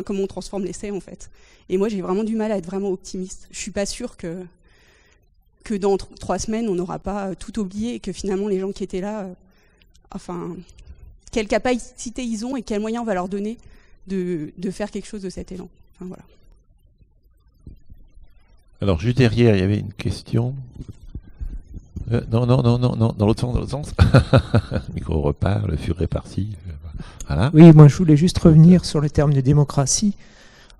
Speaker 4: comment on transforme l'essai en fait? Et moi, j'ai vraiment du mal à être vraiment optimiste. Je suis pas sûre que dans 3 semaines, on n'aura pas tout oublié et que finalement, les gens qui étaient là, quelle capacité ils ont et quels moyens on va leur donner de faire quelque chose de cet élan. Voilà.
Speaker 1: Alors, juste derrière, il y avait une question. Non, dans l'autre sens. Le micro repart, le fur est parti. Voilà.
Speaker 5: Oui, moi je voulais juste revenir sur le terme de démocratie.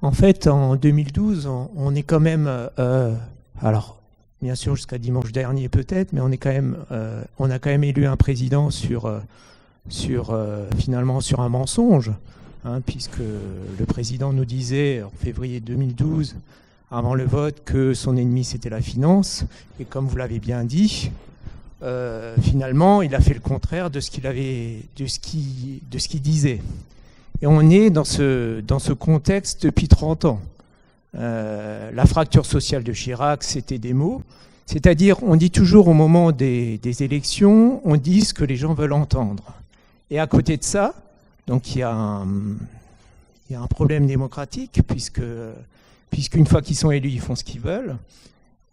Speaker 5: En fait, en 2012, on est quand même, alors bien sûr jusqu'à dimanche dernier peut-être, mais on a quand même élu un président finalement sur un mensonge, puisque le président nous disait en février 2012, avant le vote, que son ennemi c'était la finance, et comme vous l'avez bien dit, finalement il a fait le contraire de ce qu'il disait. Et on est dans ce contexte depuis 30 ans. La fracture sociale de Chirac, c'était des mots, c'est-à-dire on dit toujours au moment des élections, on dit ce que les gens veulent entendre. Et à côté de ça, donc il y a un problème démocratique, puisqu'une fois qu'ils sont élus, ils font ce qu'ils veulent.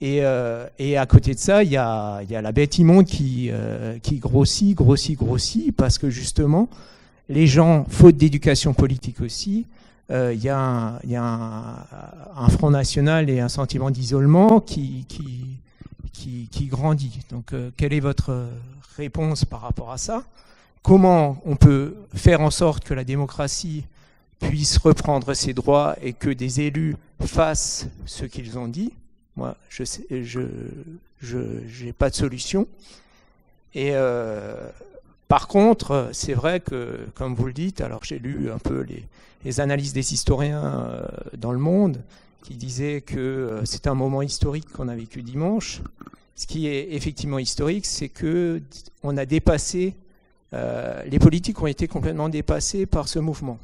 Speaker 5: Et à côté de ça, il y a la bête immonde qui grossit, parce que justement, les gens, faute d'éducation politique aussi, il y a un Front National et un sentiment d'isolement qui grandit. Donc, quelle est votre réponse par rapport à ça? Comment on peut faire en sorte que la démocratie puisse reprendre ses droits et que des élus fassent ce qu'ils ont dit? Moi, je n'ai pas de solution. Et par contre, c'est vrai que, comme vous le dites, alors j'ai lu un peu les analyses des historiens dans le monde qui disaient que c'est un moment historique qu'on a vécu dimanche Ce qui est effectivement historique, c'est que on a dépassé, les politiques ont été complètement dépassées par ce mouvement.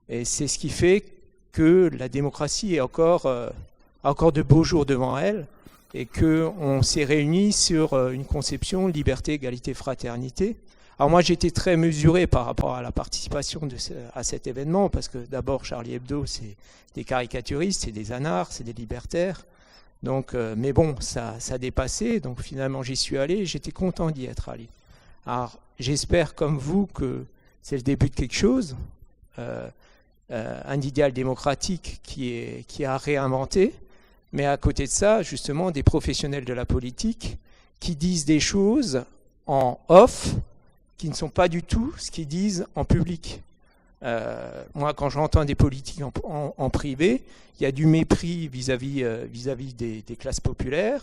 Speaker 5: Et c'est ce qui fait que la démocratie a encore de beaux jours devant elle, et qu'on s'est réunis sur une conception liberté, égalité, fraternité. Alors moi, j'étais très mesuré par rapport à la participation à cet événement, parce que d'abord, Charlie Hebdo, c'est des caricaturistes, c'est des anards, c'est des libertaires. Donc, mais bon, ça a dépassé, donc finalement, j'y suis allé, j'étais content d'y être allé. Alors, j'espère, comme vous, que c'est le début de quelque chose, un idéal démocratique qui a réinventé, mais à côté de ça, justement, des professionnels de la politique qui disent des choses en off, qui ne sont pas du tout ce qu'ils disent en public. Moi, quand j'entends des politiques en privé, il y a du mépris vis-à-vis des classes populaires.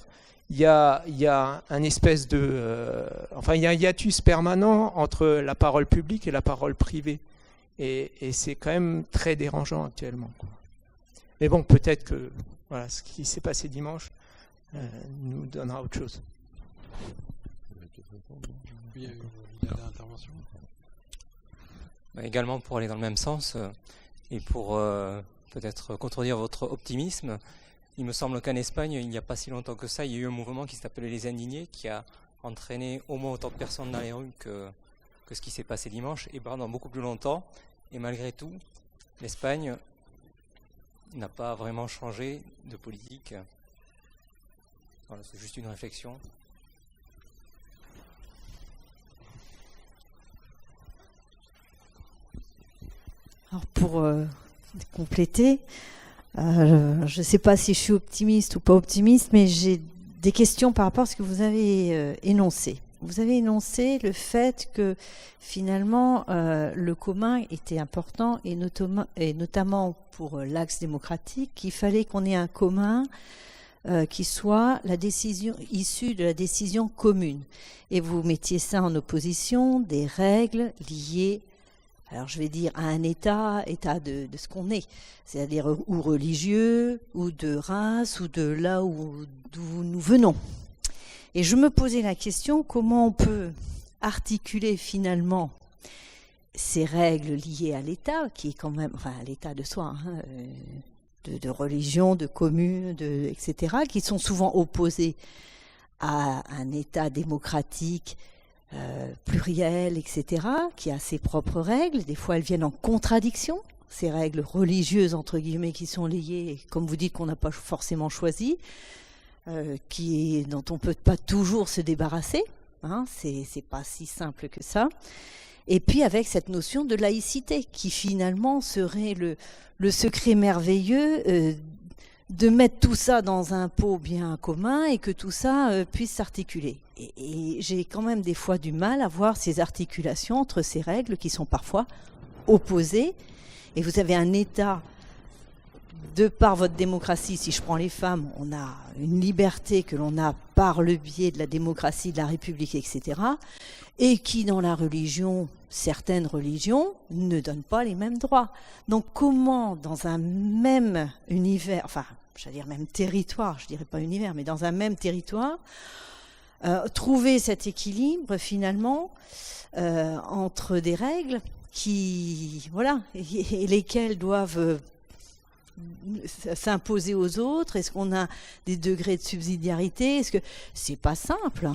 Speaker 5: Il y a un espèce de... il y a un hiatus permanent entre la parole publique et la parole privée. Et c'est quand même très dérangeant actuellement, quoi. Mais bon, peut-être que voilà, ce qui s'est passé dimanche nous donnera autre chose.
Speaker 6: Également pour aller dans le même sens et pour peut-être contredire votre optimisme, il me semble qu'en Espagne, il n'y a pas si longtemps que ça, il y a eu un mouvement qui s'appelait les Indignés qui a entraîné au moins autant de personnes dans les rues que ce qui s'est passé dimanche et pendant beaucoup plus longtemps. Et malgré tout, l'Espagne n'a pas vraiment changé de politique. Voilà, c'est juste une réflexion.
Speaker 7: Alors pour compléter, je ne sais pas si je suis optimiste ou pas optimiste, mais j'ai des questions par rapport à ce que vous avez énoncé. Vous avez énoncé le fait que finalement le commun était important et notamment pour l'axe démocratique, qu'il fallait qu'on ait un commun qui soit la décision issue de la décision commune. Et vous mettiez ça en opposition des règles liées, alors je vais dire à un état de ce qu'on est, c'est-à-dire ou religieux, ou de race, ou de là d'où nous venons. Et je me posais la question, comment on peut articuler finalement ces règles liées à l'État, qui est quand même, enfin à l'État de soi, hein, de religion, de commune, etc., qui sont souvent opposées à un État démocratique, pluriel, etc., qui a ses propres règles. Des fois, elles viennent en contradiction, ces règles religieuses, entre guillemets, qui sont liées, comme vous dites, qu'on n'a pas forcément choisi, dont on ne peut pas toujours se débarrasser. Hein, c'est pas si simple que ça. Et puis avec cette notion de laïcité, qui finalement serait le secret merveilleux de mettre tout ça dans un pot bien commun et que tout ça puisse s'articuler. Et j'ai quand même des fois du mal à voir ces articulations entre ces règles qui sont parfois opposées. Et vous avez un État, de par votre démocratie, si je prends les femmes, on a une liberté que l'on a par le biais de la démocratie, de la République, etc. Et qui, dans la religion, certaines religions, ne donnent pas les mêmes droits. Donc comment, dans un même univers, enfin, j'allais dire même territoire, je dirais pas univers, mais dans un même territoire, trouver cet équilibre, finalement, entre des règles qui, voilà, et lesquelles doivent s'imposer aux autres. Est-ce qu'on a des degrés de subsidiarité? Est-ce que c'est pas simple?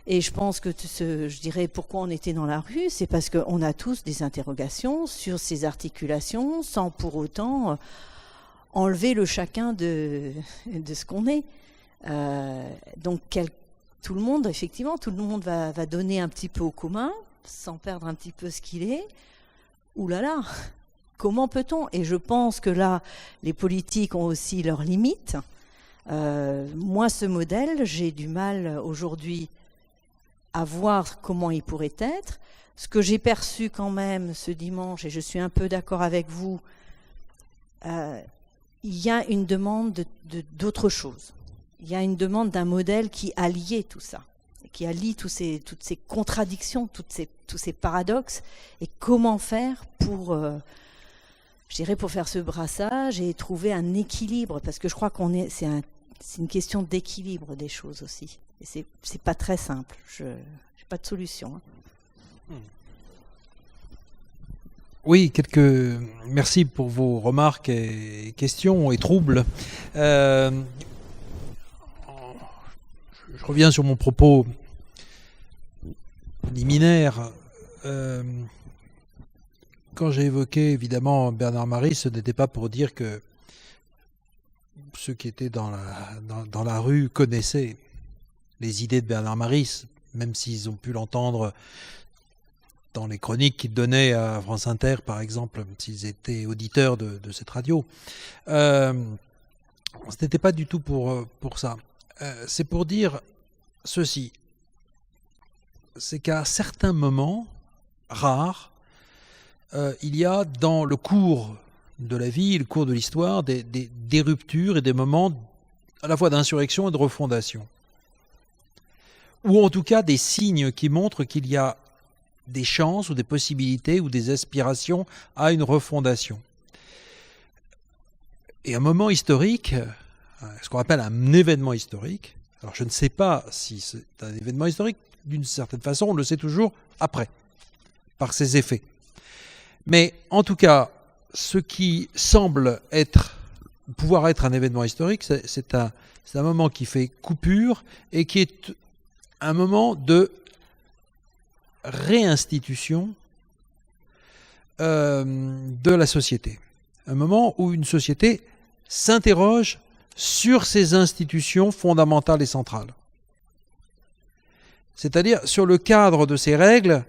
Speaker 7: Et je pense que je dirais pourquoi on était dans la rue, c'est parce qu'on a tous des interrogations sur ces articulations, sans pour autant enlever le chacun de ce qu'on est. Donc tout le monde, effectivement, tout le monde va donner un petit peu au commun, sans perdre un petit peu ce qu'il est. Ouh là là, comment peut-on? Et je pense que là, les politiques ont aussi leurs limites. Moi, ce modèle, j'ai du mal aujourd'hui à voir comment il pourrait être. Ce que j'ai perçu quand même ce dimanche, et je suis un peu d'accord avec vous, il y a une demande d'autre chose. Il y a une demande d'un modèle qui allie tout ça, qui allie toutes ces contradictions, tous ces paradoxes, et comment faire pour, je dirais, pour faire ce brassage et trouver un équilibre, parce que je crois c'est une question d'équilibre des choses aussi. Et c'est pas très simple. Je n'ai pas de solution.
Speaker 2: Oui, merci pour vos remarques et questions et troubles. Je reviens sur mon propos liminaire. Quand j'ai évoqué évidemment Bernard Maris, ce n'était pas pour dire que ceux qui étaient dans la rue connaissaient les idées de Bernard Maris, même s'ils ont pu l'entendre dans les chroniques qu'il donnait à France Inter, par exemple, s'ils étaient auditeurs de cette radio. Ce n'était pas du tout pour ça. C'est pour dire ceci. C'est qu'à certains moments rares, il y a dans le cours de la vie, le cours de l'histoire, des ruptures et des moments à la fois d'insurrection et de refondation. Ou en tout cas des signes qui montrent qu'il y a des chances ou des possibilités ou des aspirations à une refondation. Et un moment historique, ce qu'on appelle un événement historique, alors je ne sais pas si c'est un événement historique, d'une certaine façon, on le sait toujours après, par ses effets. Mais en tout cas, ce qui semble pouvoir être un événement historique, c'est un moment qui fait coupure et qui est un moment de réinstitution de la société. Un moment où une société s'interroge sur ses institutions fondamentales et centrales. C'est-à-dire sur le cadre de ses règles,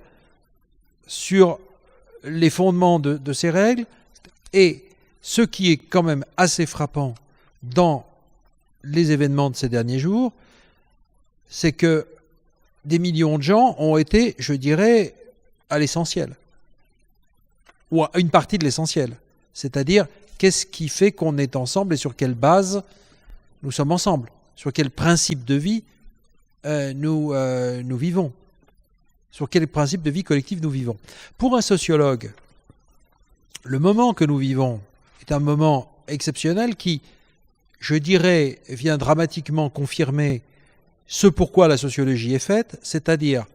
Speaker 2: sur les fondements de ces règles, et ce qui est quand même assez frappant dans les événements de ces derniers jours, c'est que des millions de gens ont été, je dirais, à l'essentiel, ou à une partie de l'essentiel, c'est-à-dire qu'est-ce qui fait qu'on est ensemble et sur quelle base nous sommes ensemble, sur quel principe de vie nous vivons, sur quel principe de vie collective nous vivons. Pour un sociologue, le moment que nous vivons est un moment exceptionnel qui, je dirais, vient dramatiquement confirmer ce pourquoi la sociologie est faite, c'est-à-dire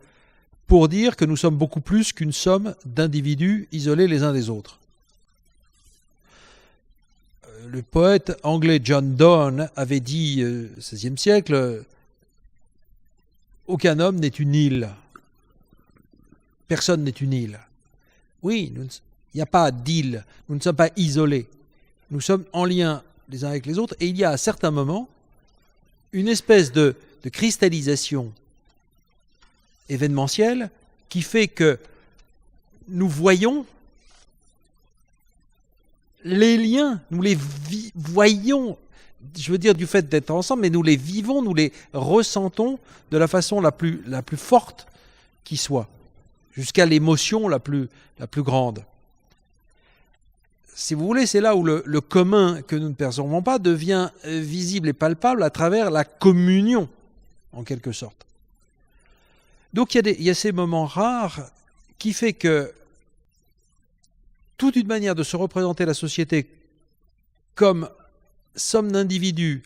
Speaker 2: pour dire que nous sommes beaucoup plus qu'une somme d'individus isolés les uns des autres. Le poète anglais John Donne avait dit au XVIe siècle « Aucun homme n'est une île. Personne n'est une île. » Oui, il n'y a pas d'île, nous ne sommes pas isolés. Nous sommes en lien les uns avec les autres et il y a à certains moments une espèce de cristallisation événementielle qui fait que nous voyons les liens, nous les voyons, je veux dire du fait d'être ensemble, mais nous les vivons, nous les ressentons de la façon la plus forte qui soit, jusqu'à l'émotion la plus grande. Si vous voulez, c'est là où le commun que nous ne percevons pas devient visible et palpable à travers la communion, en quelque sorte. Donc il y a ces moments rares qui fait que toute une manière de se représenter la société comme somme d'individus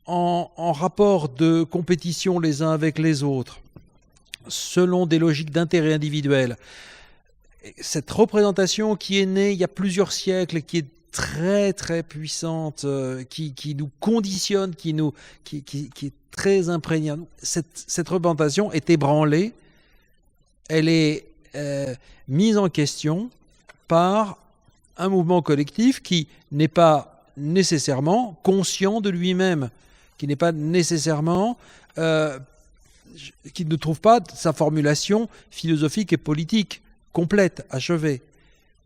Speaker 2: en rapport de compétition les uns avec les autres, selon des logiques d'intérêt individuel. Cette représentation qui est née il y a plusieurs siècles et qui est très très puissante, qui nous conditionne, qui est très imprégnante. Cette représentation est ébranlée, elle est mise en question par un mouvement collectif qui n'est pas nécessairement conscient de lui-même, qui n'est pas nécessairement, qui ne trouve pas sa formulation philosophique et politique complète, achevée.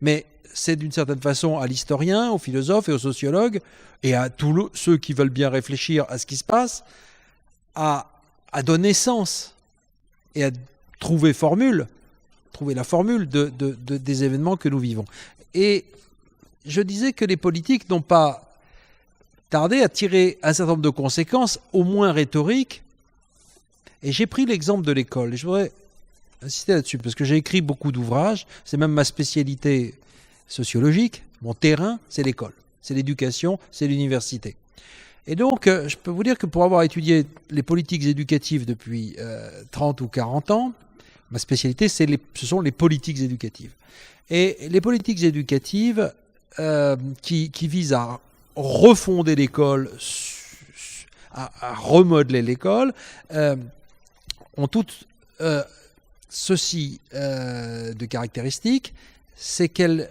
Speaker 2: Mais c'est d'une certaine façon à l'historien, au philosophe et au sociologue, et à tous ceux qui veulent bien réfléchir à ce qui se passe, à donner sens et à trouver la formule des événements que nous vivons. Et je disais que les politiques n'ont pas tardé à tirer un certain nombre de conséquences, au moins rhétoriques, et j'ai pris l'exemple de l'école. Et je voudrais insister là-dessus, parce que j'ai écrit beaucoup d'ouvrages, c'est même ma spécialité sociologique, mon terrain, c'est l'école, c'est l'éducation, c'est l'université. Et donc, je peux vous dire que pour avoir étudié les politiques éducatives depuis 30 ou 40 ans, ma spécialité, ce sont les politiques éducatives. Et les politiques éducatives qui visent à refonder l'école, à remodeler l'école, ont toutes ceci de caractéristiques, c'est qu'elles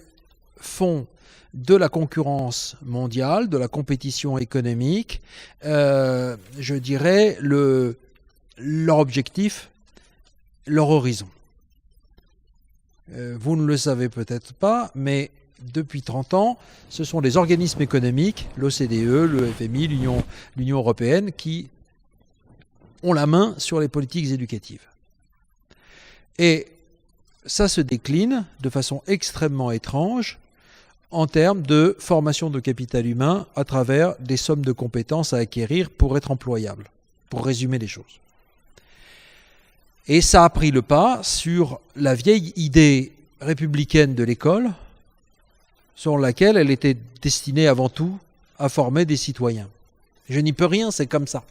Speaker 2: font de la concurrence mondiale, de la compétition économique, je dirais, leur objectif, leur horizon. Vous ne le savez peut-être pas, mais depuis 30 ans, ce sont les organismes économiques, l'OCDE, le FMI, l'Union européenne, qui ont la main sur les politiques éducatives. Et ça se décline de façon extrêmement étrange en termes de formation de capital humain à travers des sommes de compétences à acquérir pour être employable, pour résumer les choses. Et ça a pris le pas sur la vieille idée républicaine de l'école, sur laquelle elle était destinée avant tout à former des citoyens. Je n'y peux rien, c'est comme ça.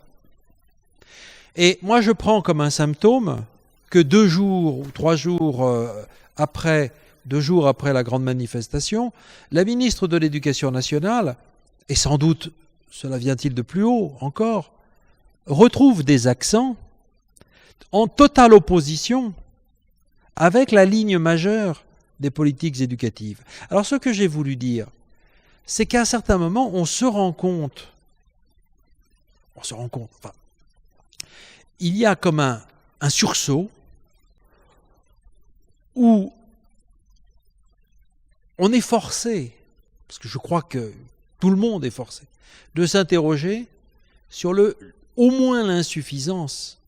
Speaker 2: Et moi, je prends comme un symptôme que 2 jours ou 3 jours après 2 jours après la grande manifestation, la ministre de l'Éducation nationale, et sans doute cela vient-il de plus haut encore, retrouve des accents en totale opposition avec la ligne majeure des politiques éducatives. Alors ce que j'ai voulu dire, c'est qu'à un certain moment, on se rend compte, enfin, il y a comme un sursaut où on est forcé, parce que je crois que tout le monde est forcé, de s'interroger sur au moins l'insuffisance,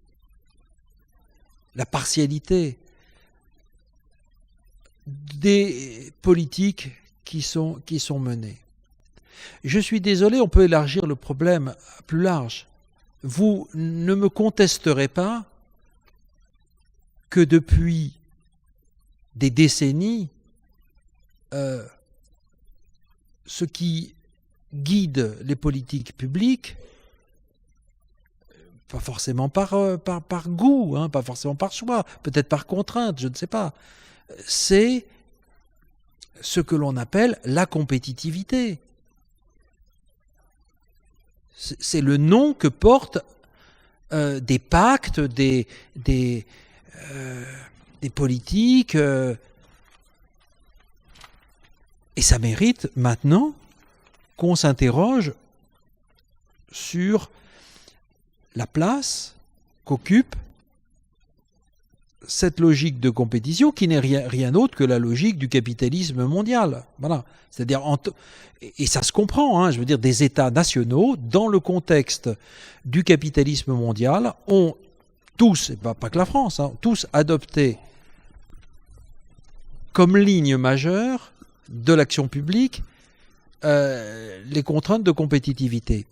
Speaker 2: la partialité des politiques qui sont menées. Je suis désolé, on peut élargir le problème plus large. Vous ne me contesterez pas que depuis des décennies, ce qui guide les politiques publiques, pas forcément par goût, pas forcément par choix, peut-être par contrainte, je ne sais pas, c'est ce que l'on appelle la compétitivité. C'est le nom que portent des pactes, des politiques, et ça mérite maintenant qu'on s'interroge sur la place qu'occupe cette logique de compétition qui n'est rien d'autre que la logique du capitalisme mondial. Voilà. C'est-à-dire, et ça se comprend, je veux dire, des États nationaux, dans le contexte du capitalisme mondial, ont tous, et pas que la France, tous adopté comme ligne majeure de l'action publique les contraintes de compétitivité.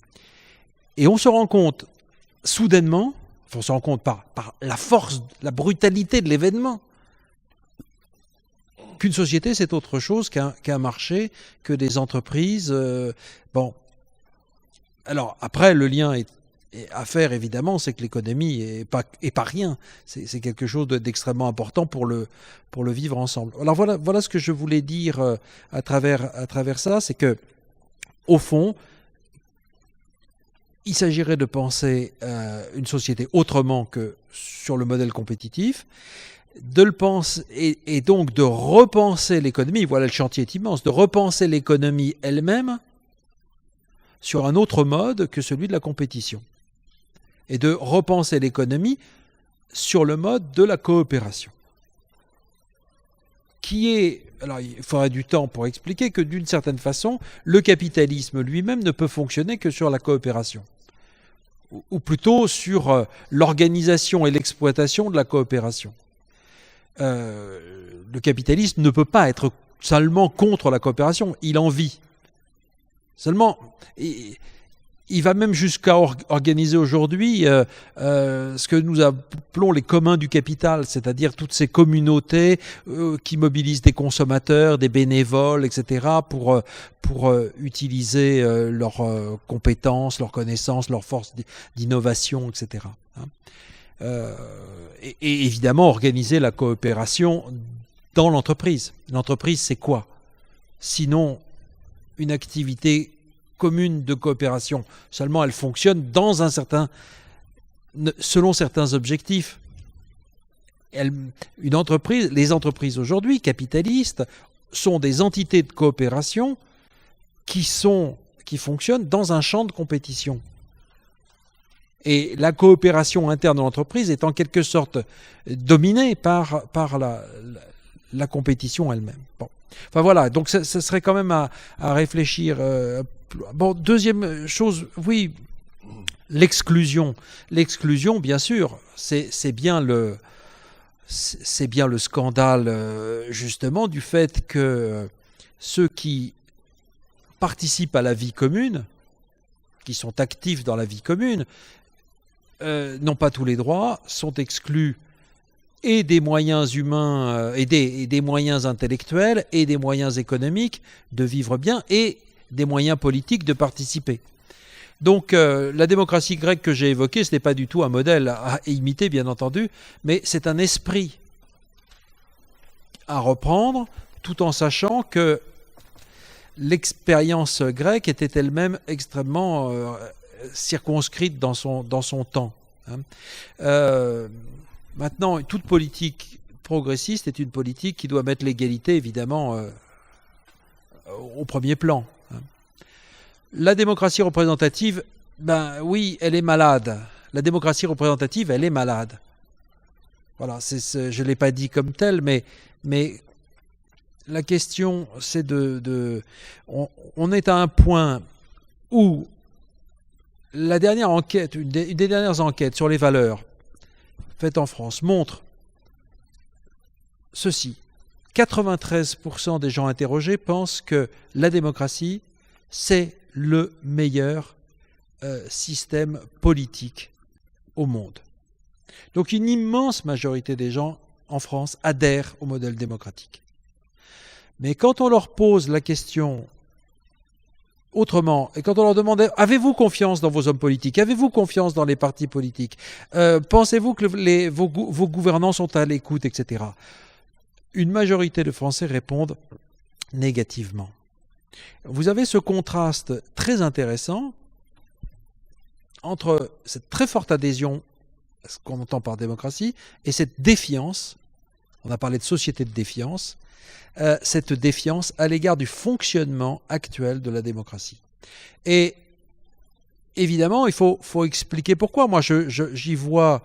Speaker 2: Et on se rend compte soudainement, on se rend compte par la force, la brutalité de l'événement, qu'une société c'est autre chose qu'un marché, que des entreprises. Bon, alors après le lien à faire évidemment, c'est que l'économie est pas rien. C'est quelque chose d'extrêmement important pour le vivre ensemble. Alors voilà ce que je voulais dire à travers ça, c'est que au fond, il s'agirait de penser une société autrement que sur le modèle compétitif, de le penser et donc de repenser l'économie. Voilà, le chantier est immense, de repenser l'économie elle-même sur un autre mode que celui de la compétition, et de repenser l'économie sur le mode de la coopération, qui est, alors il faudrait du temps pour expliquer que d'une certaine façon, le capitalisme lui-même ne peut fonctionner que sur la coopération, ou plutôt sur l'organisation et l'exploitation de la coopération. Le capitalisme ne peut pas être seulement contre la coopération, il en vit. Seulement, il va même jusqu'à organiser aujourd'hui ce que nous appelons les communs du capital, c'est-à-dire toutes ces communautés qui mobilisent des consommateurs, des bénévoles, etc., pour utiliser leurs compétences, leurs connaissances, leurs forces d'innovation, etc. Et évidemment, organiser la coopération dans l'entreprise. L'entreprise, c'est quoi? Sinon, une activité commune de coopération. Seulement, elle fonctionne selon certains objectifs. Les entreprises aujourd'hui, capitalistes, sont des entités de coopération qui fonctionnent dans un champ de compétition. Et la coopération interne de l'entreprise est en quelque sorte dominée par la compétition elle-même. Bon. Enfin voilà, donc ça serait quand même à réfléchir. Bon, deuxième chose, oui, l'exclusion. L'exclusion, bien sûr, c'est bien le scandale, justement, du fait que ceux qui participent à la vie commune, qui sont actifs dans la vie commune, n'ont pas tous les droits, sont exclus et des moyens humains, et des moyens intellectuels, et des moyens économiques de vivre bien, et des moyens politiques de participer. Donc la démocratie grecque que j'ai évoquée, ce n'est pas du tout un modèle à imiter, bien entendu, mais c'est un esprit à reprendre, tout en sachant que l'expérience grecque était elle-même extrêmement circonscrite dans son temps. Maintenant, toute politique progressiste est une politique qui doit mettre l'égalité, évidemment, au premier plan. La démocratie représentative, ben oui, elle est malade. La démocratie représentative, elle est malade. Voilà, je ne l'ai pas dit comme tel, mais la question, c'est on est à un point où la dernière enquête, une des dernières enquêtes sur les valeurs faites en France montre ceci. 93% des gens interrogés pensent que la démocratie, c'est le meilleur système politique au monde. Donc une immense majorité des gens en France adhèrent au modèle démocratique. Mais quand on leur pose la question autrement, et quand on leur demande « Avez-vous confiance dans vos hommes politiques? Avez-vous confiance dans les partis politiques? Pensez-vous que vos gouvernants sont à l'écoute, etc. » Une majorité de Français répondent négativement. Vous avez ce contraste très intéressant entre cette très forte adhésion à ce qu'on entend par démocratie et cette défiance, on a parlé de société de défiance, cette défiance à l'égard du fonctionnement actuel de la démocratie. Et évidemment, il faut expliquer pourquoi. Moi, j'y vois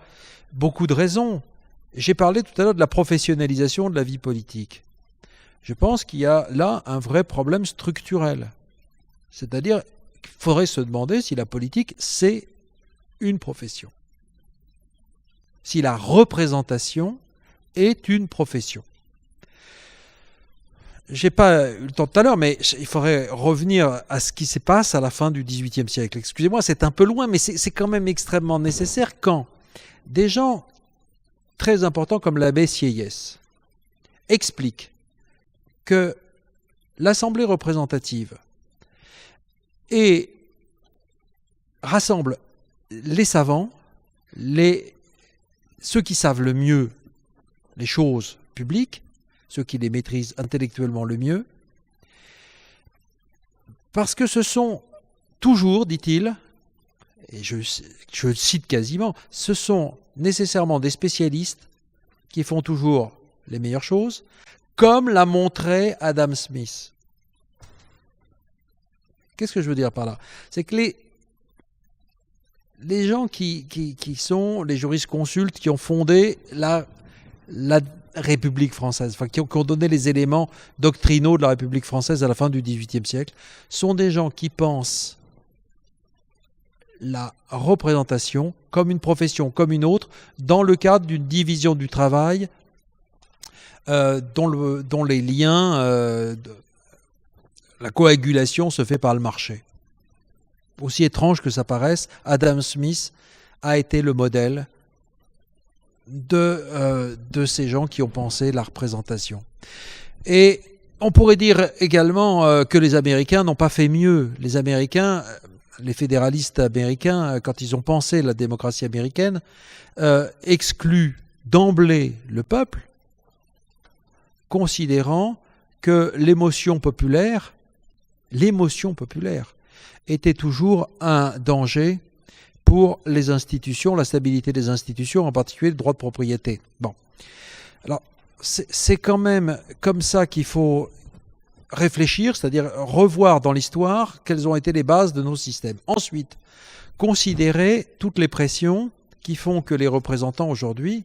Speaker 2: beaucoup de raisons. J'ai parlé tout à l'heure de la professionnalisation de la vie politique. Je pense qu'il y a là un vrai problème structurel. C'est-à-dire qu'il faudrait se demander si la politique, c'est une profession. Si la représentation est une profession. Je n'ai pas eu le temps tout à l'heure, mais il faudrait revenir à ce qui se passe à la fin du XVIIIe siècle. Excusez-moi, c'est un peu loin, mais c'est quand même extrêmement nécessaire quand des gens très importants comme l'abbé Sieyès expliquent que l'Assemblée représentative rassemble les savants, ceux qui savent le mieux les choses publiques, ceux qui les maîtrisent intellectuellement le mieux, parce que ce sont toujours, dit-il, et je cite quasiment, ce sont nécessairement des spécialistes qui font toujours les meilleures choses, comme l'a montré Adam Smith. Qu'est-ce que je veux dire par là? C'est que les gens qui sont les jurisconsultes qui ont fondé la République française, enfin, qui ont donné les éléments doctrinaux de la République française à la fin du XVIIIe siècle, sont des gens qui pensent la représentation comme une profession, comme une autre, dans le cadre d'une division du travail dont les liens, la coagulation se fait par le marché. aussi étrange que ça paraisse, Adam Smith a été le modèle de ces gens qui ont pensé la représentation. Et on pourrait dire également que les Américains n'ont pas fait mieux. Les Américains, les fédéralistes américains, quand ils ont pensé la démocratie américaine, excluent d'emblée le peuple, considérant que l'émotion populaire était toujours un danger pour les institutions, la stabilité des institutions, en particulier le droit de propriété. Bon. Alors, c'est quand même comme ça qu'il faut réfléchir, c'est-à-dire revoir dans l'histoire quelles ont été les bases de nos systèmes. Ensuite, considérer toutes les pressions qui font que les représentants aujourd'hui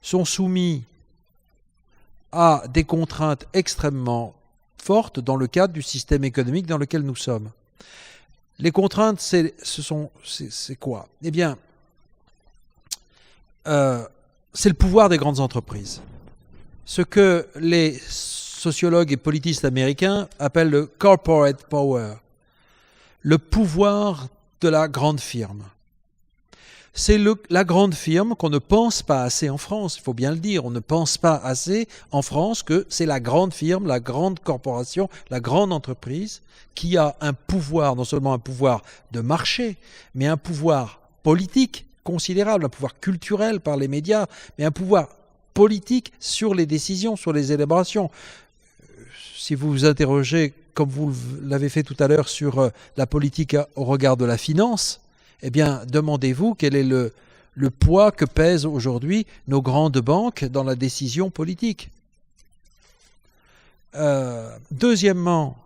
Speaker 2: sont soumis à des contraintes extrêmement fortes dans le cadre du système économique dans lequel nous sommes. Les contraintes, c'est quoi? Eh bien, c'est le pouvoir des grandes entreprises. Ce que les sociologues et politistes américains appellent le corporate power, le pouvoir de la grande firme. C'est la grande firme qu'on ne pense pas assez en France, il faut bien le dire. On ne pense pas assez en France que c'est la grande firme, la grande corporation, la grande entreprise qui a un pouvoir, non seulement un pouvoir de marché, mais un pouvoir politique considérable, un pouvoir culturel par les médias, mais un pouvoir politique sur les décisions, sur les élaborations. Si vous vous interrogez, comme vous l'avez fait tout à l'heure, sur la politique au regard de la finance, eh bien, demandez-vous quel est le poids que pèsent aujourd'hui nos grandes banques dans la décision politique. Deuxièmement,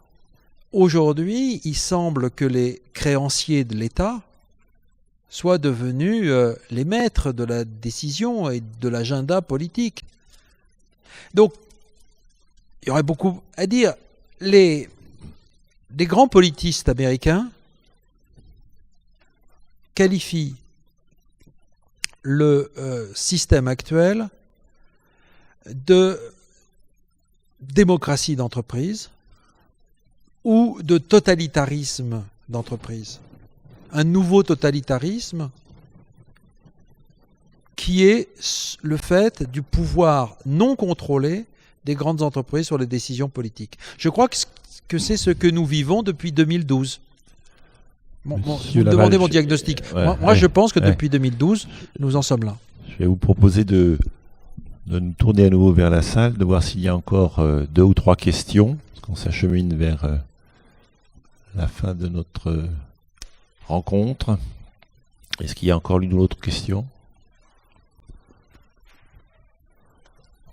Speaker 2: aujourd'hui, il semble que les créanciers de l'État soient devenus les maîtres de la décision et de l'agenda politique. Donc, il y aurait beaucoup à dire. Les grands politistes américains qualifie le système actuel de démocratie d'entreprise ou de totalitarisme d'entreprise. Un nouveau totalitarisme qui est le fait du pouvoir non contrôlé des grandes entreprises sur les décisions politiques. Je crois que c'est ce que nous vivons depuis 2012. Vous me demandez mon diagnostic. Moi, je pense que depuis 2012, nous en sommes là.
Speaker 1: Je vais vous proposer de nous tourner à nouveau vers la salle, de voir s'il y a encore 2 ou 3 questions, parce qu'on s'achemine vers la fin de notre rencontre. Est-ce qu'il y a encore l'une ou l'autre question?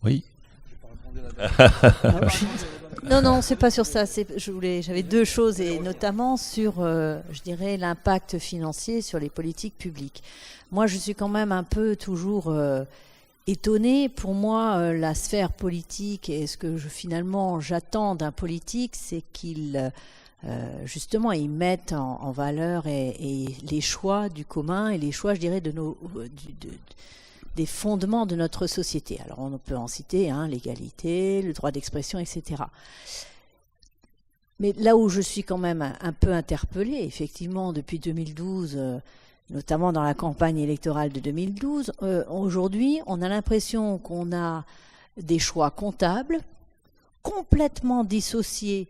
Speaker 1: Oui.
Speaker 7: Non, c'est pas sur ça. J'avais 2 choses, et notamment sur, je dirais, l'impact financier sur les politiques publiques. Moi, je suis quand même un peu toujours étonnée. Pour moi, la sphère politique et ce que finalement j'attends d'un politique, c'est qu'il justement, ils mettent en valeur et les choix du commun et les choix, je dirais, des fondements de notre société. Alors on peut en citer l'égalité, le droit d'expression, etc. Mais là où je suis quand même un peu interpellée, effectivement, depuis 2012, notamment dans la campagne électorale de 2012, aujourd'hui, on a l'impression qu'on a des choix comptables complètement dissociés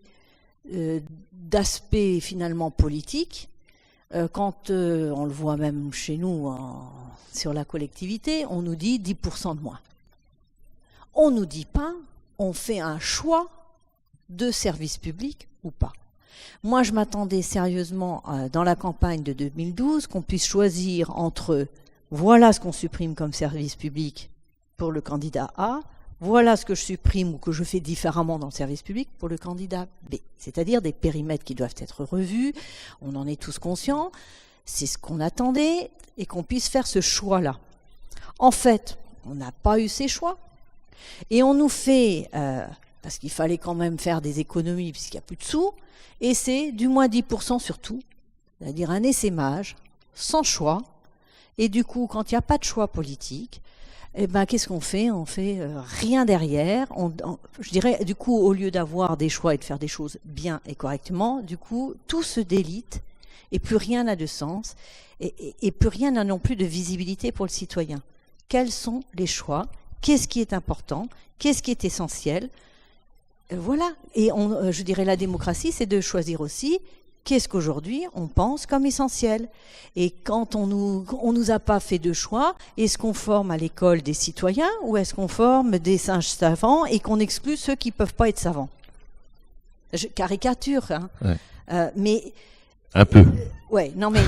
Speaker 7: d'aspects finalement politiques. Quand on le voit même chez nous sur la collectivité, on nous dit 10% de moins. On ne nous dit pas, on fait un choix de service public ou pas. Moi, je m'attendais sérieusement dans la campagne de 2012 qu'on puisse choisir entre voilà ce qu'on supprime comme service public pour le candidat A, voilà ce que je supprime ou que je fais différemment dans le service public pour le candidat B. C'est-à-dire des périmètres qui doivent être revus, on en est tous conscients, c'est ce qu'on attendait, et qu'on puisse faire ce choix-là. En fait, on n'a pas eu ces choix, et on nous fait, parce qu'il fallait quand même faire des économies puisqu'il n'y a plus de sous, et c'est du moins 10% sur tout, c'est-à-dire un essaimage, sans choix, et du coup, quand il n'y a pas de choix politique, eh ben, qu'est-ce qu'on fait? On fait rien derrière. Je dirais, du coup, au lieu d'avoir des choix et de faire des choses bien et correctement, du coup, tout se délite et plus rien n'a de sens, et plus rien n'a non plus de visibilité pour le citoyen. Quels sont les choix? Qu'est-ce qui est important? Qu'est-ce qui est essentiel? Voilà. Et je dirais la démocratie, c'est de choisir aussi qu'est-ce qu'aujourd'hui on pense comme essentiel. Et quand on nous a pas fait de choix, est-ce qu'on forme à l'école des citoyens ou est-ce qu'on forme des singes savants et qu'on exclut ceux qui peuvent pas être savants? Je caricature, hein.
Speaker 1: Ouais.
Speaker 7: Mais
Speaker 1: un peu.
Speaker 7: Ouais, non mais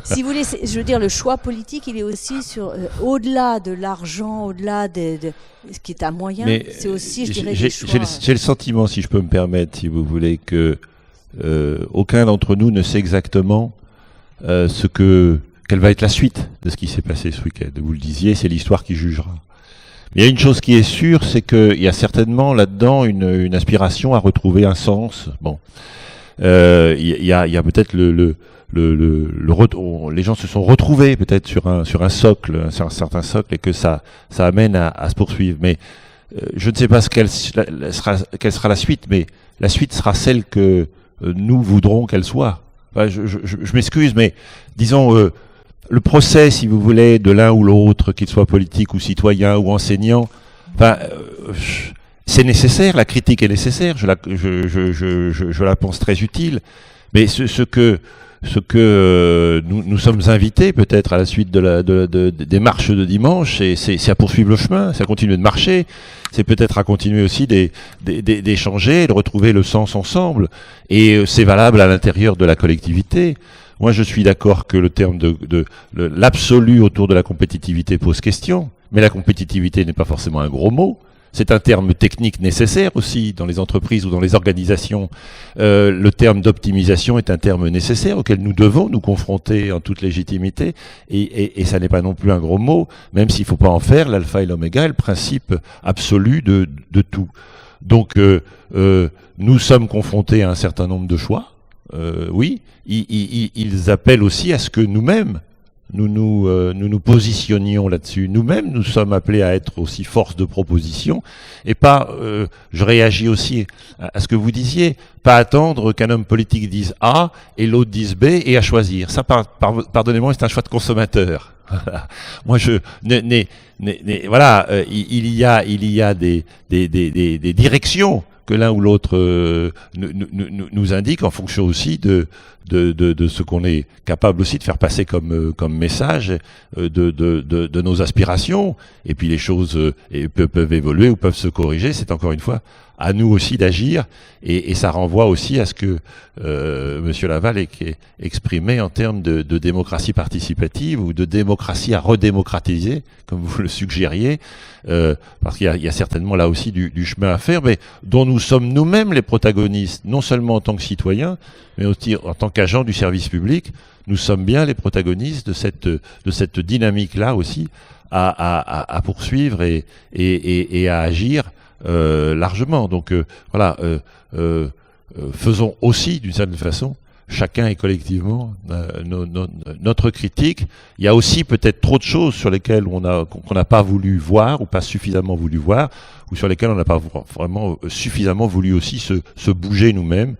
Speaker 7: si vous voulez, je veux dire, le choix politique, il est aussi sur au-delà de l'argent, au-delà de ce qui est un moyen, c'est aussi, je dirais, des choix.
Speaker 1: J'ai le sentiment, si je peux me permettre, si vous voulez, que aucun d'entre nous ne sait exactement quelle va être la suite de ce qui s'est passé ce week-end. Vous le disiez, c'est l'histoire qui jugera. Il y a une chose qui est sûre, c'est qu'il y a certainement là-dedans une aspiration à retrouver un sens. Bon, il y a peut-être les gens se sont retrouvés peut-être sur un socle, sur un certain socle, et que ça amène à se poursuivre. Mais je ne sais pas quelle sera la suite, mais la suite sera celle que nous voudrons qu'elle soit. Enfin, je m'excuse, mais disons le procès, si vous voulez, de l'un ou l'autre, qu'il soit politique ou citoyen ou enseignant, enfin, c'est nécessaire, la critique est nécessaire, je la pense très utile, mais ce que nous sommes invités peut-être à la suite des marches de dimanche, c'est à poursuivre le chemin, c'est à continuer de marcher, c'est peut-être à continuer aussi d'échanger, de retrouver le sens ensemble, et c'est valable à l'intérieur de la collectivité. Moi, je suis d'accord que le terme l'absolu autour de la compétitivité pose question, mais la compétitivité n'est pas forcément un gros mot. C'est un terme technique nécessaire aussi dans les entreprises ou dans les organisations. Le terme d'optimisation est un terme nécessaire auquel nous devons nous confronter en toute légitimité, et ça n'est pas non plus un gros mot, même s'il ne faut pas en faire l'alpha et l'oméga, le principe absolu de tout. Donc nous sommes confrontés à un certain nombre de choix. Oui, ils appellent aussi à ce que nous-mêmes, nous positionnions là-dessus. Nous-mêmes, nous sommes appelés à être aussi force de proposition, et pas, je réagis aussi à ce que vous disiez, pas attendre qu'un homme politique dise A et l'autre dise B et à choisir. Ça, pardonnez-moi, c'est un choix de consommateur. Moi, voilà, il y a des directions que l'un ou l'autre nous indique en fonction aussi de ce qu'on est capable aussi de faire passer comme message, de nos aspirations. Et puis les choses peuvent évoluer ou peuvent se corriger. C'est encore une fois à nous aussi d'agir, et ça renvoie aussi à ce que Monsieur Laval exprimait en termes de démocratie participative ou de démocratie à redémocratiser, comme vous le suggériez, parce qu'il y a certainement là aussi du chemin à faire, mais dont nous sommes nous-mêmes les protagonistes, non seulement en tant que citoyens, mais aussi en tant qu'agents du service public. Nous sommes bien les protagonistes de cette dynamique-là aussi à poursuivre et à agir largement. Donc voilà, faisons aussi d'une certaine façon, chacun et collectivement, notre critique. Il y a aussi peut-être trop de choses sur lesquelles qu'on n'a pas voulu voir ou pas suffisamment voulu voir, ou sur lesquelles on n'a pas vraiment suffisamment voulu aussi se bouger nous-mêmes.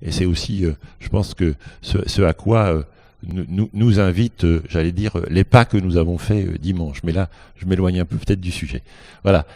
Speaker 1: Et c'est aussi, je pense que ce à quoi nous invite, j'allais dire, les pas que nous avons faits dimanche. Mais là, je m'éloigne un peu peut-être du sujet. Voilà.